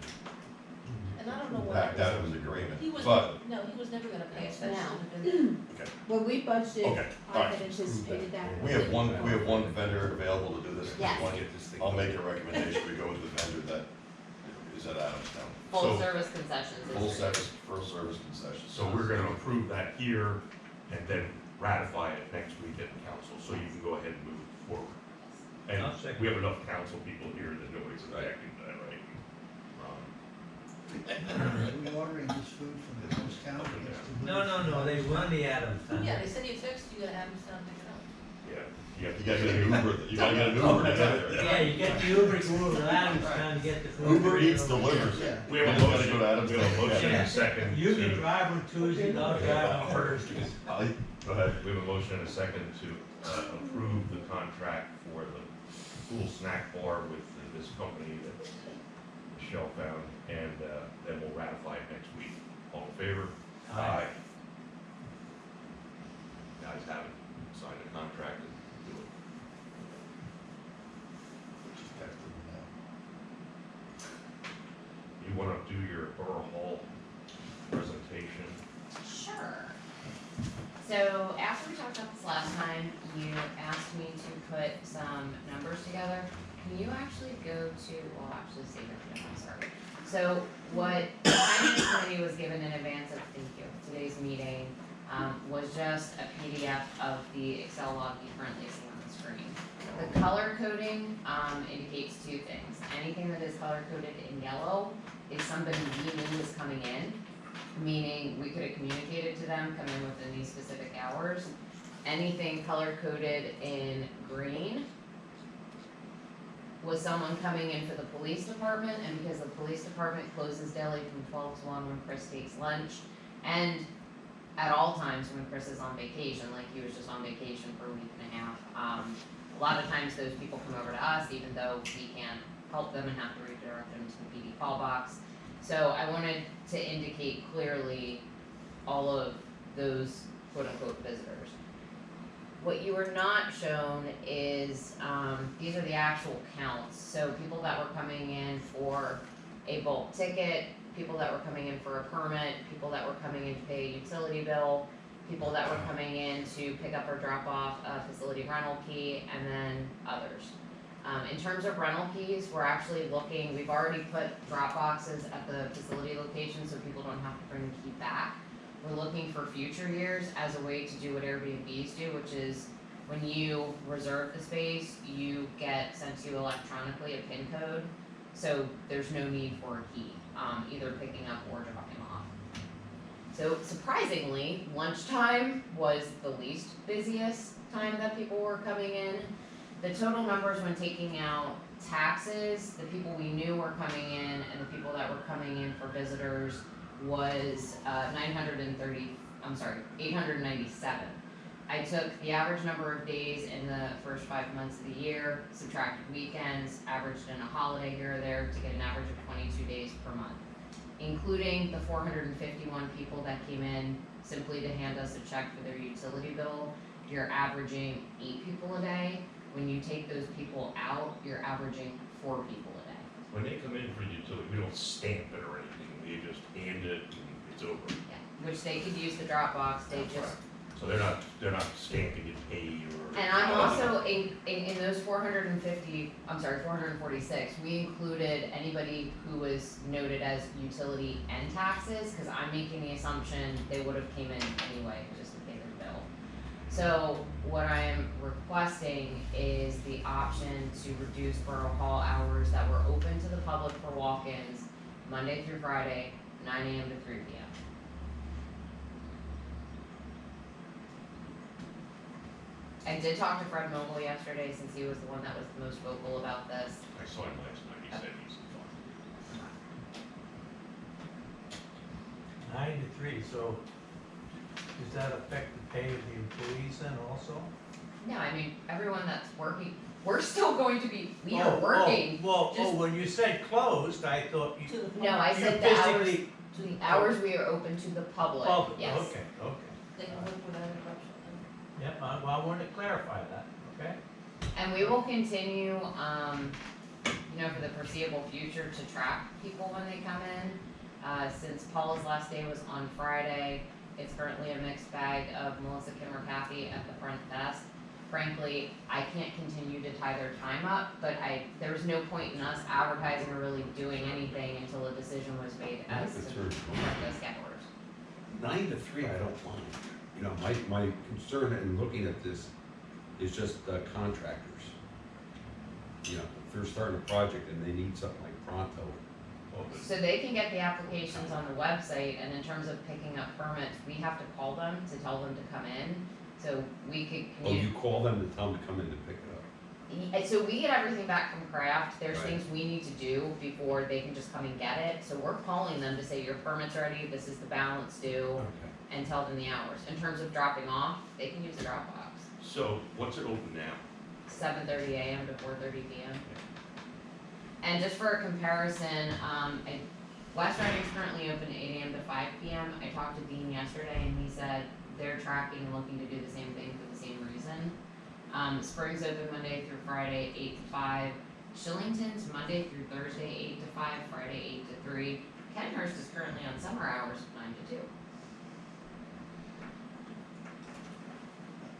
And I don't know what. backed out of his agreement, He was, but, no, he was never gonna pay us, that No. should have been. When we budgeted, okay, I alright. had anticipated that. We have one vendor available to do this. Yes. I'll make a recommendation, we go with the vendor that is at Adamstown. Full So- service concessions is. Full service concessions. So we're gonna approve that here and then ratify it next week at the council, so you can go ahead and move forward. And I'll second. we have enough council people here that nobody's objecting to that, right? Are we ordering this food from the host town? No, they run the Adams Town. Yeah, they send you a text, you gotta have them stand pick it up. Yeah, you have to You gotta get an Uber, you gotta get an Uber to get there. Yeah, you get the Uber to go to Adams Town to get the food. Uber Eats delivers. Yeah. We have a You gotta motion, go to Adamstown. we have a motion and Yeah. a second You can to, drive on Tuesday, I'll drive on Thursday. Go ahead. we have a motion and a second to approve the contract for the pool snack bar with this company that Michelle found, and then we'll ratify it next week. All in favor? Aye. Guys haven't signed the contract and do it. Just text them You wanna do your Borough Hall presentation? Sure. So after we talked about this last time, you asked me to put some numbers together. Can you actually go to, well, actually save it, I'm sorry. So what the finance committee was given in advance of, thank you, today's meeting, was just a PDF of the Excel log you currently see on the screen. The color coding, indicates two things. Anything that is color coded in yellow is somebody we knew was coming in, meaning we could have communicated to them, come in within these specific hours. Anything color coded in green was someone coming in for the police department, and because the police department closes daily from 12 to 1 when Chris takes lunch, and at all times when Chris is on vacation, like he was just on vacation for a week and a half. A lot of times those people come over to us, even though we can't help them and have to redirect them to the PD call box. So I wanted to indicate clearly all of those quote-unquote visitors. What you were not shown is, these are the actual counts, so people that were coming in for a bulk ticket, people that were coming in for a permit, people that were coming in to pay a utility bill, people that were coming in to pick up or drop off a facility rental key, and then others. In terms of rental keys, we're actually looking, we've already put drop boxes at the facility location so people don't have to bring the key back. we're looking for future years as a way to do what Airbnbs do, which is when you reserve the space, you get sent to you electronically a PIN code, so there's no need for a key, either picking up or dropping off. So surprisingly, lunchtime was the least busiest time that people were coming in. The total numbers when taking out taxes, the people we knew were coming in and the people that were coming in for visitors was 897. I took the average number of days in the first 5 months of the year, subtracted weekends, averaged in a holiday here or there to get an average of 22 days per month. Including the 451 people that came in simply to hand us a check for their utility bill, you're averaging 8 people a day. When you take those people out, you're averaging 4 people a day. When they come in for utility, we don't stamp it or anything, we just hand it and it's over. Yeah, which they could use the Dropbox, they just. So they're not stamping it paid or. And I'm also, in those 446, we included anybody who was noted as utility and taxes, cause I'm making the assumption they would have came in anyway, just to pay their bill. So what I am requesting is the option to reduce Borough Hall hours that were open to the public for walk-ins, Monday through Friday, 9 AM to 3 PM. I did talk to Fred Noble yesterday, since he was the one that was the most vocal about this. I saw him last night, he said he's fine. 9 to 3, so does that affect the pay of the employees then also? No, I mean, everyone that's working, we're still going to be, we are working. Well, just- when you said closed, I thought To you, the No, I you said the hours, physically, the hours we are open to the public, public, yes. okay, okay. They can work without interruption. Yep, I wanted to clarify that, okay? And we will continue, for the foreseeable future to track people when they come in. Since Paula's last day was on Friday, it's currently a mixed bag of Melissa Kimmer-Cathy at the front desk. Frankly, I can't continue to tie their time up, but there was no point in us advertising or really doing anything until a decision was made as to front desk hours. 9 to 3, I don't mind. You know, my concern in looking at this is just contractors. You know, if they're starting a project and they need something like pronto, So they can get the applications on the website, and in terms of picking up permits, we have to call them to tell them to come in. So we could oh, you call them to tell them to come in to pick it up. So we get everything back from Kraft, there's Right. things we need to do before they can just come and get it. So we're calling them to say your permit's ready, this is the balance due, Okay. and tell them the hours. In terms of dropping off, they can use the Dropbox, So what's it open now? 7:30 AM to 4:30 PM. And just for a comparison, West Riding's currently open 8 AM to 5 PM. I talked to Dean yesterday and he said they're tracking and looking to do the same thing for the same reason. Spring's open Monday through Friday, 8 to 5. Shillington's Monday through Thursday, 8 to 5, Friday, 8 to 3. Kenhurst is currently on summer hours, 9 to 2.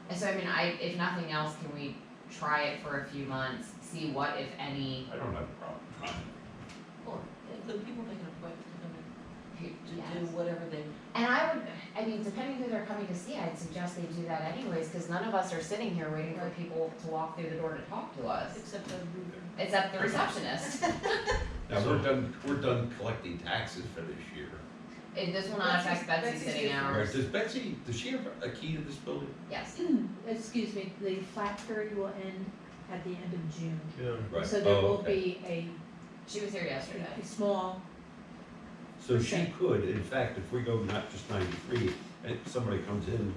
And so, I mean, if nothing else, can we try it for a few months, see what, if any, I don't have a problem trying it. Or, the people make an appointment to come in to Yes. do whatever they. And I mean, depending who they're coming to see, I'd suggest they do that anyways, cause none of us are sitting here waiting for people to walk through the door to talk to us, Except the. except the receptionist. Now, we're done collecting taxes for this year. This will not affect Betsy's Betsy's sitting here. All right, hours, does she have a key to this building? yes. Excuse me, the flat period will end at the end of June. June. Right. So there Oh, will okay. be a She was here yesterday. small, So she Okay. could, in fact, if we go not just 93, and somebody comes in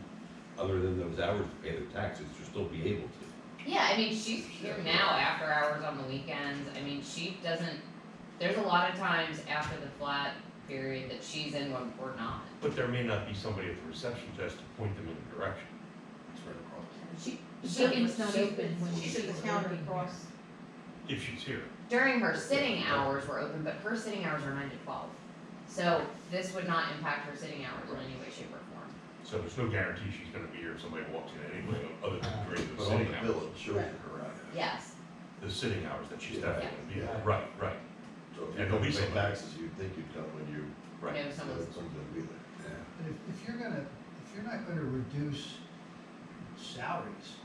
other than those hours to pay their taxes, she'll still be able to. Yeah, I mean, she's here now after hours on the weekends, I mean, she doesn't, there's a lot of times after the flat period that she's in when we're not. But there may not be somebody at the reception desk to point them in the direction. It's right across. she, She the building's can- not she- open when She's she's at the counter working here. across. If she's here. During her sitting hours were open, but her sitting hours are 9 to 12. So this would not impact her sitting hours in any way, shape, or form. So there's no guarantee she's gonna be here if somebody walks in anyway, other than during the But on sitting the hours. bill, it shows you her hours. Yes, The sitting hours that she's Yeah. definitely gonna be Yeah. here. Right, right. So if And you there'll be don't pay somebody. taxes, you'd think you'd come when you, no, Right. someone's, someone's gonna be there. Yeah. But if you're not gonna reduce salaries,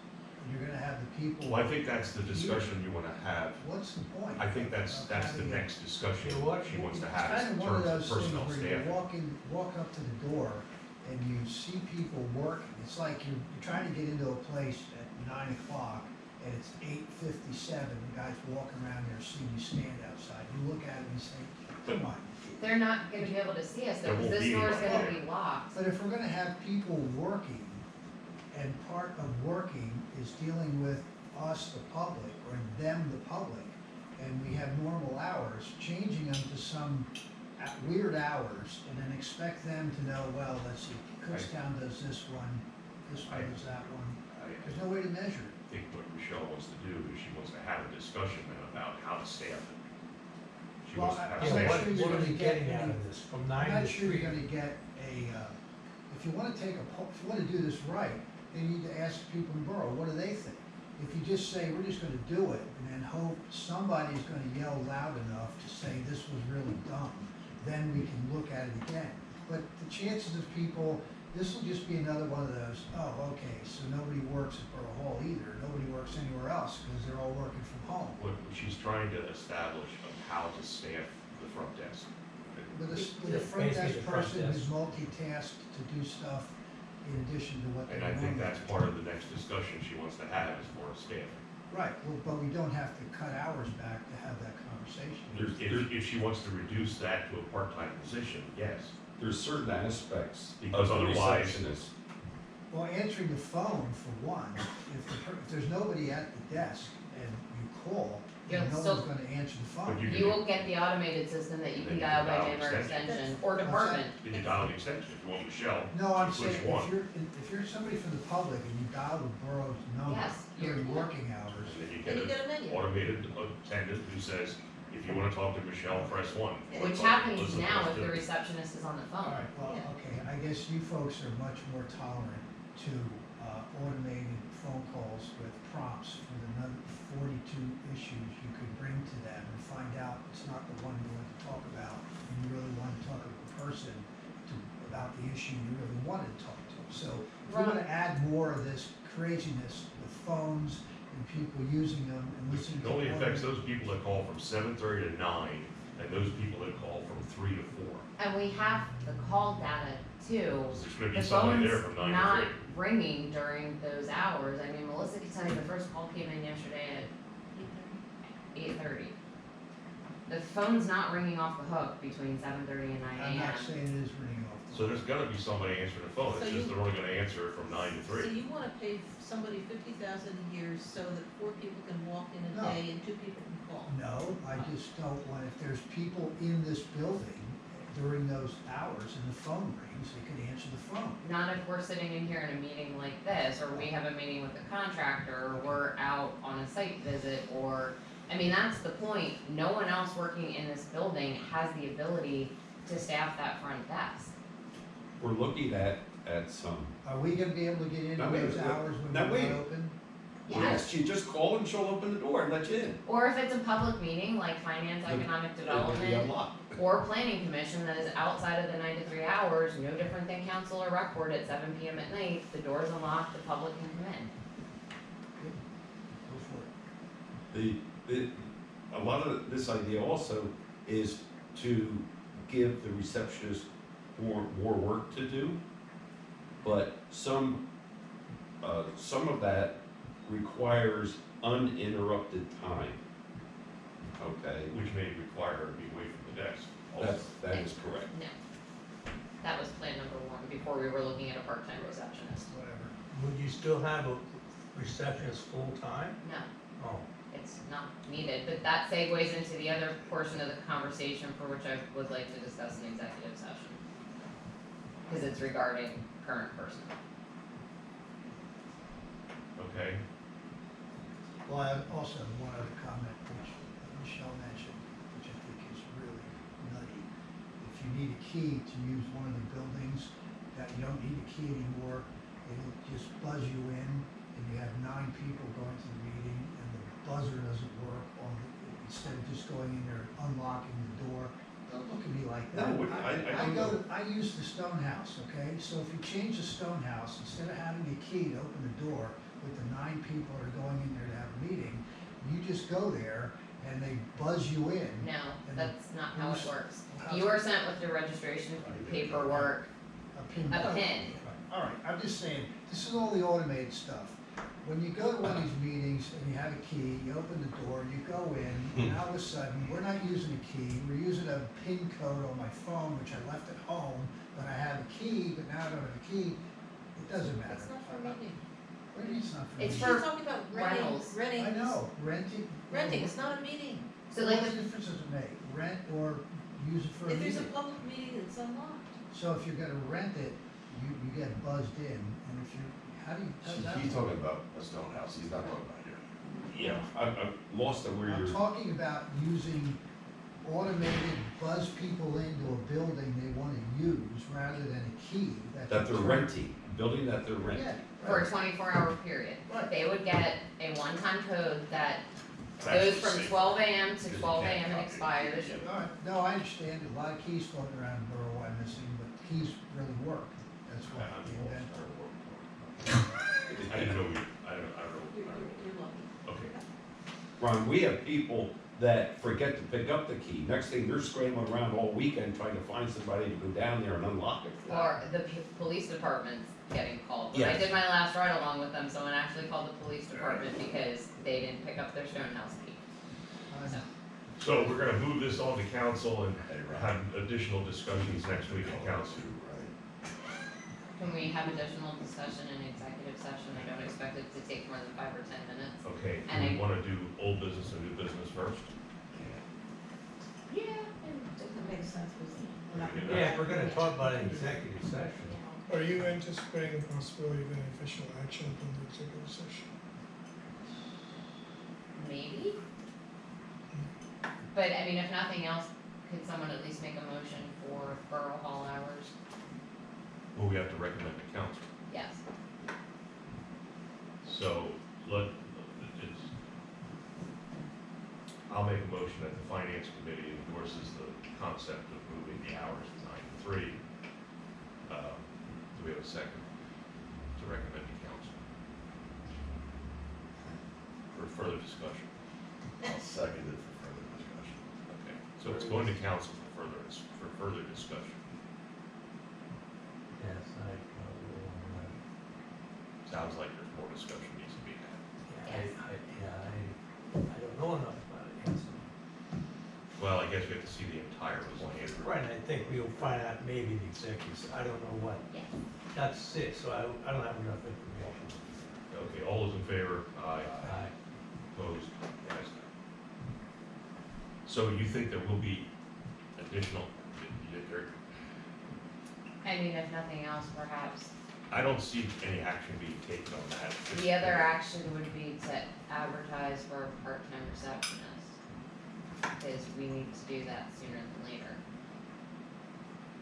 and you're gonna have the people. Well, I think that's the discussion you wanna have. What's the point? I think that's of the having it? next discussion Yeah, what- she wants to It's have kind is in of one of terms of those things personnel where you staffing. walk up to the door and you see people working. It's like you're trying to get into a place at 9 o'clock and it's 8:57. The guy's walking around there, seeing you stand outside. You look at him and say, come on. They're not gonna be able to see us though, There because won't this be door's anyone gonna there. be locked. But if we're gonna have people working, and part of working is dealing with us, the public, or them, the public, and we have normal hours, changing them to some weird hours, and then expect them to know, well, let's see, Kutztown does this one does that one. I There's no way to measure it. think what Michelle wants to do is she wants to have a discussion then about how to staff it. She Well, wants to have I'm Yeah, not staff. what sure you're are we gonna get getting out any- of this, from I'm 9 not to sure you're 3? gonna get if you wanna if you wanna do this right, then you need to ask people in the borough, what do they think? If you just say, we're just gonna do it, and then hope somebody's gonna yell loud enough to say this was really dumb, then we can look at it again. But the chances of people, this will just be another one of those, oh, okay, so nobody works at Borough Hall either, nobody works anywhere else, because they're all working from home. What she's trying to establish of how to staff the front desk. With with a That's front basically desk the front person who's desk. multitasked to do stuff in addition to what they And I think normally that's do. part of the next discussion she wants to have is for staffing. Right, well, but we don't have to cut hours back to have that conversation. If she wants to reduce that to a part-time position, yes. There's certain aspects Because of the otherwise- receptionist. Well, answering the phone for one, if there's nobody at the desk and you call, then Yeah, no so- one's gonna answer the phone. But you- You will get the automated system that you Then can you dial can by dial name or extension. extension, or What's that? department. Then you dial the extension. If you want Michelle, No, I'm you push saying, one. if you're somebody from the public and you dial the borough's number Yes, you're- during working hours, And then you Then you get get a an menu. automated attendant who says, if you wanna talk to Michelle, press 1. Which Or happens listen, now press if the 2. receptionist is on the phone. alright, well, Yeah. okay, I guess you folks are much more tolerant to automated phone calls with prompts for the 42 issues you could bring to them and find out it's not the one you want to talk about, and you really want to talk to a person about the issue you really wanted to talk to. So if we're gonna add more of this craziness with phones and people using them and listening It to. only affects those people that call from 7:30 to 9, and those people that call from 3 to 4. And we have the call data too. Because there's gonna be The somebody there phone's from 9 not to 3. ringing during those hours. I mean, Melissa can tell you the first call came in yesterday at 8:30. The phone's not ringing off the hook between 7:30 and 9 I'm AM. not saying it is ringing off. the So there's gonna be somebody answering the phone, So it's just you- they're only gonna answer it from 9 to So 3. you wanna pay somebody 50,000 a year so that 4 people can walk in a No. day and 2 people can call? No, I just don't want, if there's people in this building during those hours and the phone rings, they could answer the phone. Not if we're sitting in here in a meeting like this, or we have a meeting with a contractor, or we're out on a site visit, or, I mean, that's the point. No one else working in this building has the ability to staff that front desk. We're looking at some. Are we gonna be able to get into Now, wait, those wait, hours when now, we're wait. not open? Yes, you just call and she'll open the door and let you in. Or if it's a public meeting, like finance, It'll- economic It'll be development, unlocked. or planning commission that is outside of the 9 to 3 hours, no different than council or rec board at 7 PM at night, the door's unlocked, the public can come in. Go for it. A lot of this idea also is to give the receptionist more work to do, but some of that requires uninterrupted time. Okay, Which may require her to be away from the desk also. that is correct. No. That was plan number 1, before we were looking at a part-time receptionist. Whatever. Would you still have a receptionist full-time? No. Oh, It's not needed, but that segues into the other portion of the conversation for which I would like to discuss in executive session. Cause it's regarding current personnel. Okay, Well, I also have one other comment, which Michelle mentioned, which I think is really nutty. If you need a key to use one of the buildings, that you don't need a key anymore, it'll just buzz you in, and you have 9 people going to the meeting, and the buzzer doesn't work instead of just going in there and unlocking the door, don't look at me like No, that. I don't know. I use the stone house, okay? So if you change the stone house, instead of having a key to open the door with the 9 people that are going in there to have a meeting, you just go there and they buzz you in. No, that's not how it works. How's You it? are sent with your registration paperwork, A pin. a code. pin. All right, I'm just saying, this is all the automated stuff. When you go to one of these meetings and you have a key, you open the door, you go in, and all of a sudden, we're not using a key, we're using a pin code on my phone, which I left at home, but I have a key, but now I don't have a key, it doesn't matter. It's not for meeting. What do you mean it's not for It's me? for She's talking about renting, rentals. renting. I know, renting. Renting, it's not a meeting. So like What the difference does it make, rent or use it for a If there's meeting? a public meeting that's unlocked. So if you're gonna rent it, you get buzzed in, and if you, how do you, how's that? He's talking about a stone house, he's not talking about here. Yeah, I'm lost on where I'm you're, talking about using automated buzz people into a building they wanna use rather than a key that. that you they're turn- renting, building that they're renting. Yeah, for a right. 24-hour period. Right. They would get a one-time code that It's goes actually from safer. 12 AM to Because you 12 can't AM and copy it. expires. Yeah. All right, no, I understand, a lot of keys floating around in Borough I'm missing, but keys really work, that's why I'm they lost. invented. I didn't know, I don't You're know. lucky. Okay, Ron, we have people that forget to pick up the key. Next thing, they're scrambling around all weekend trying to find somebody to go down there and unlock it for them. Or the police department's getting called. When I Yes. did my last ride along with them, someone actually called the police department because they didn't pick up their Stonehouse key. So, so we're gonna move this on to council and Hey, Ron. have additional discussions next week in council. Right. can we have additional discussion in executive session? I don't expect it to take more than 5 or 10 minutes. Okay, And do we I- wanna do old business and new business first? Yeah. Doesn't make sense, because we're not. Yeah, if we're gonna talk about an executive session. Are you anticipating the possibility of any official action from the executive session? Maybe. But I mean, if nothing else, could someone at least make a motion for Borough Hall hours? Well, we have to recommend to council. Yes. So, I'll make a motion that the finance committee endorses the concept of moving the hours to 9 to 3. Do we have a second to recommend to council? For further discussion. I'll second it for further discussion. Okay, so it's going to council for further discussion. Yes, I, Sounds like there's more discussion needs to be had. I don't know enough about it, yes. Well, I guess we have to see the entire plan. Right, and I think we'll find out maybe the executives, I don't know what. Yeah. That's it, so I don't have enough information. Okay, all those in favor? Aye. Aye. Opposed? Yes. So you think there will be additional, I mean, if nothing else, perhaps. I don't see any action being taken on that. The other action would be to advertise for a part-time receptionist. Because we need to do that sooner than later.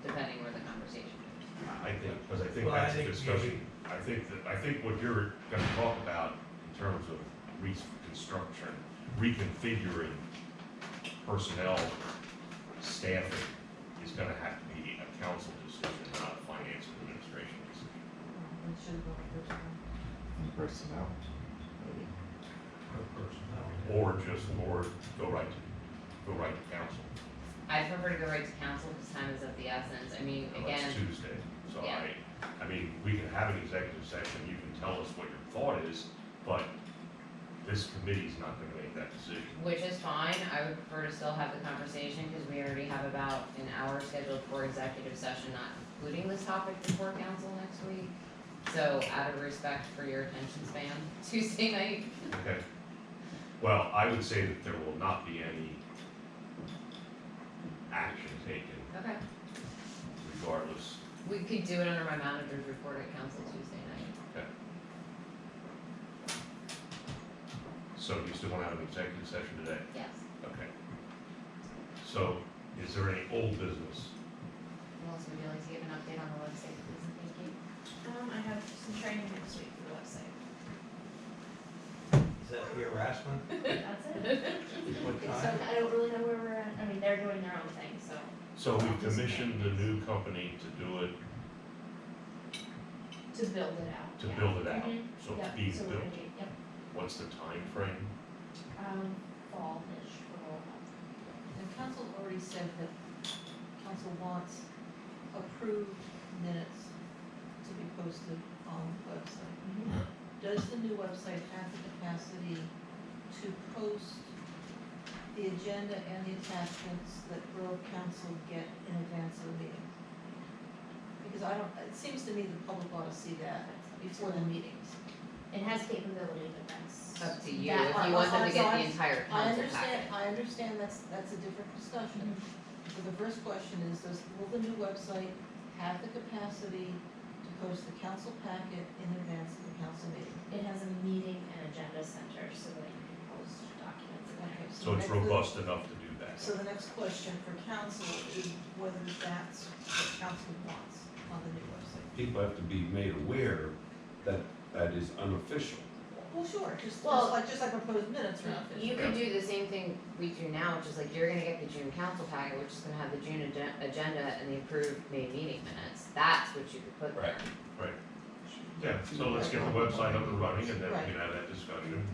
Depending where the conversation goes. I think, because I think Well, I that's a think discussion, I think what you're gonna talk about in terms of reconstruction, reconfiguring personnel, staffing, is gonna have to be a council decision, not a finance and administration decision. We should go with Personnel. Per personnel. Or go right to council. I prefer to go right to council because time is of the essence. I mean, Well, again, that's Tuesday, so Yeah. I mean, we can have an executive session, you can tell us what your thought is, but this committee's not gonna make that decision. which is fine. I would prefer to still have the conversation because we already have about an hour scheduled for executive session, not including this topic before council next week. So out of respect for your attention span, Tuesday night. Okay. Well, I would say that there will not be any action taken Okay. regardless. We could do it under my manager's report at council Tuesday night. Okay. So you still want to have an executive session today? Yes. Okay. So is there any old business? Melissa, would you like to give an update on the website, please, and thank you? I have some training next week for the website. Is that the harassment? That's it. What So time? I don't really know where we're at, I mean, they're doing their own thing, so. So we commissioned a new company to do it, To build it out. to yeah. build it out, Mhm. so it's Yep, being so we're built. gonna be, yep, What's the time frame? fall-ish for rollout. And council already said that council wants approved minutes to be posted on the website. Does the new website have the capacity to post the agenda and the attachments that Borough Council get in advance of the meeting? Because I don't, it seems to me the public ought to see that before the meetings. It has capability, but that's. Up to you, that- if you want them to get So the entire council packet. I understand that's a different discussion. So the first question is, will the new website have the capacity to post the council packet in advance of the council meeting? It has a meeting and agenda center, so that you can post documents in there. Okay, So it's next- robust enough to do that. So the next question for council is whether that's what council wants on the new website. People have to be made aware that that is unofficial. Well, sure, just Well- like proposed minutes are not You official. could do the same thing we do now, which is like, you're gonna get the June council packet, which is gonna have the June agenda and the approved May meeting minutes. That's what you could put there. Yeah, so let's get the website up and running and then we can have that discussion.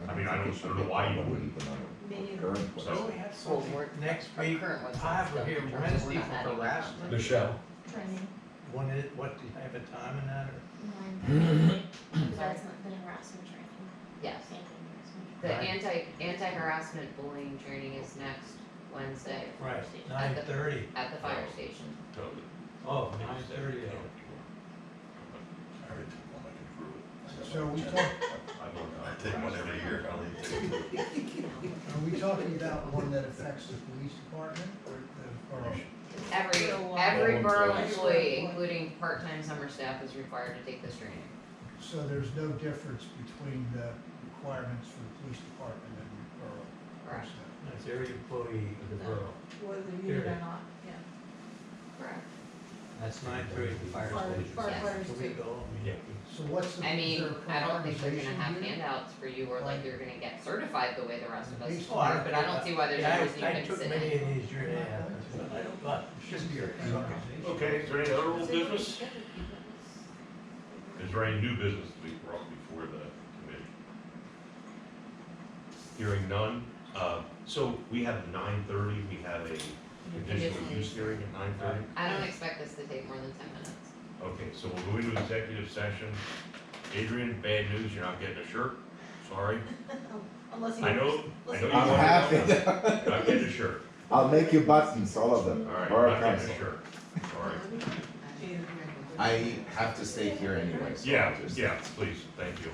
I mean, I don't know why you wouldn't. Meaning- So, We have Well, something we're- next Our week, current website's I have still here in terms of Wednesday we're not for adding harassment. Michelle, Training, When is, what, do you have a time in that, or? 9:30, because that's not the harassment training. Yes. Anti-harassment. The Right. anti-harassment bullying training is next Wednesday Right, At 9:30. at the fire station. totally. Oh, 9:30. So we talk, I take one every year, I'll leave two. are we talking about one that affects the police department or the borough? Every borough Every employee, borough. including part-time summer staff, is required to take this training. So there's no difference between the requirements for the police department and borough Correct. personnel? That's every employee of the borough. Whether you need it or Period. not, yeah. Correct. That's 9:30 at the fire Fire- station. Firefighters So we too. go, yeah. So what's the, I is mean, there a I don't think they're gonna prioritization have here? handouts for you, or like you're gonna get certified the way the rest of us Based do, on- but I don't see why there's Yeah, a reason you I couldn't took sit many in. of these years and a half, but it should be okay. Okay, is there any other old business? Is there any new business to be brought before the committee? Hearing none, so we have 9:30, we have a conditional use hearing at 9:30? I don't expect this to take more than 10 minutes. Okay, so we'll go into executive session. Adrian, bad news, you're not getting a shirt, sorry. Unless you. I know you unless want you- I'm one. happy. You're not getting a shirt, I'll make you buttons, all of them. all right, Borough you're not getting Council. a shirt, sorry. I have to stay here anyway, so I'll Yeah, just. yeah, please, thank you.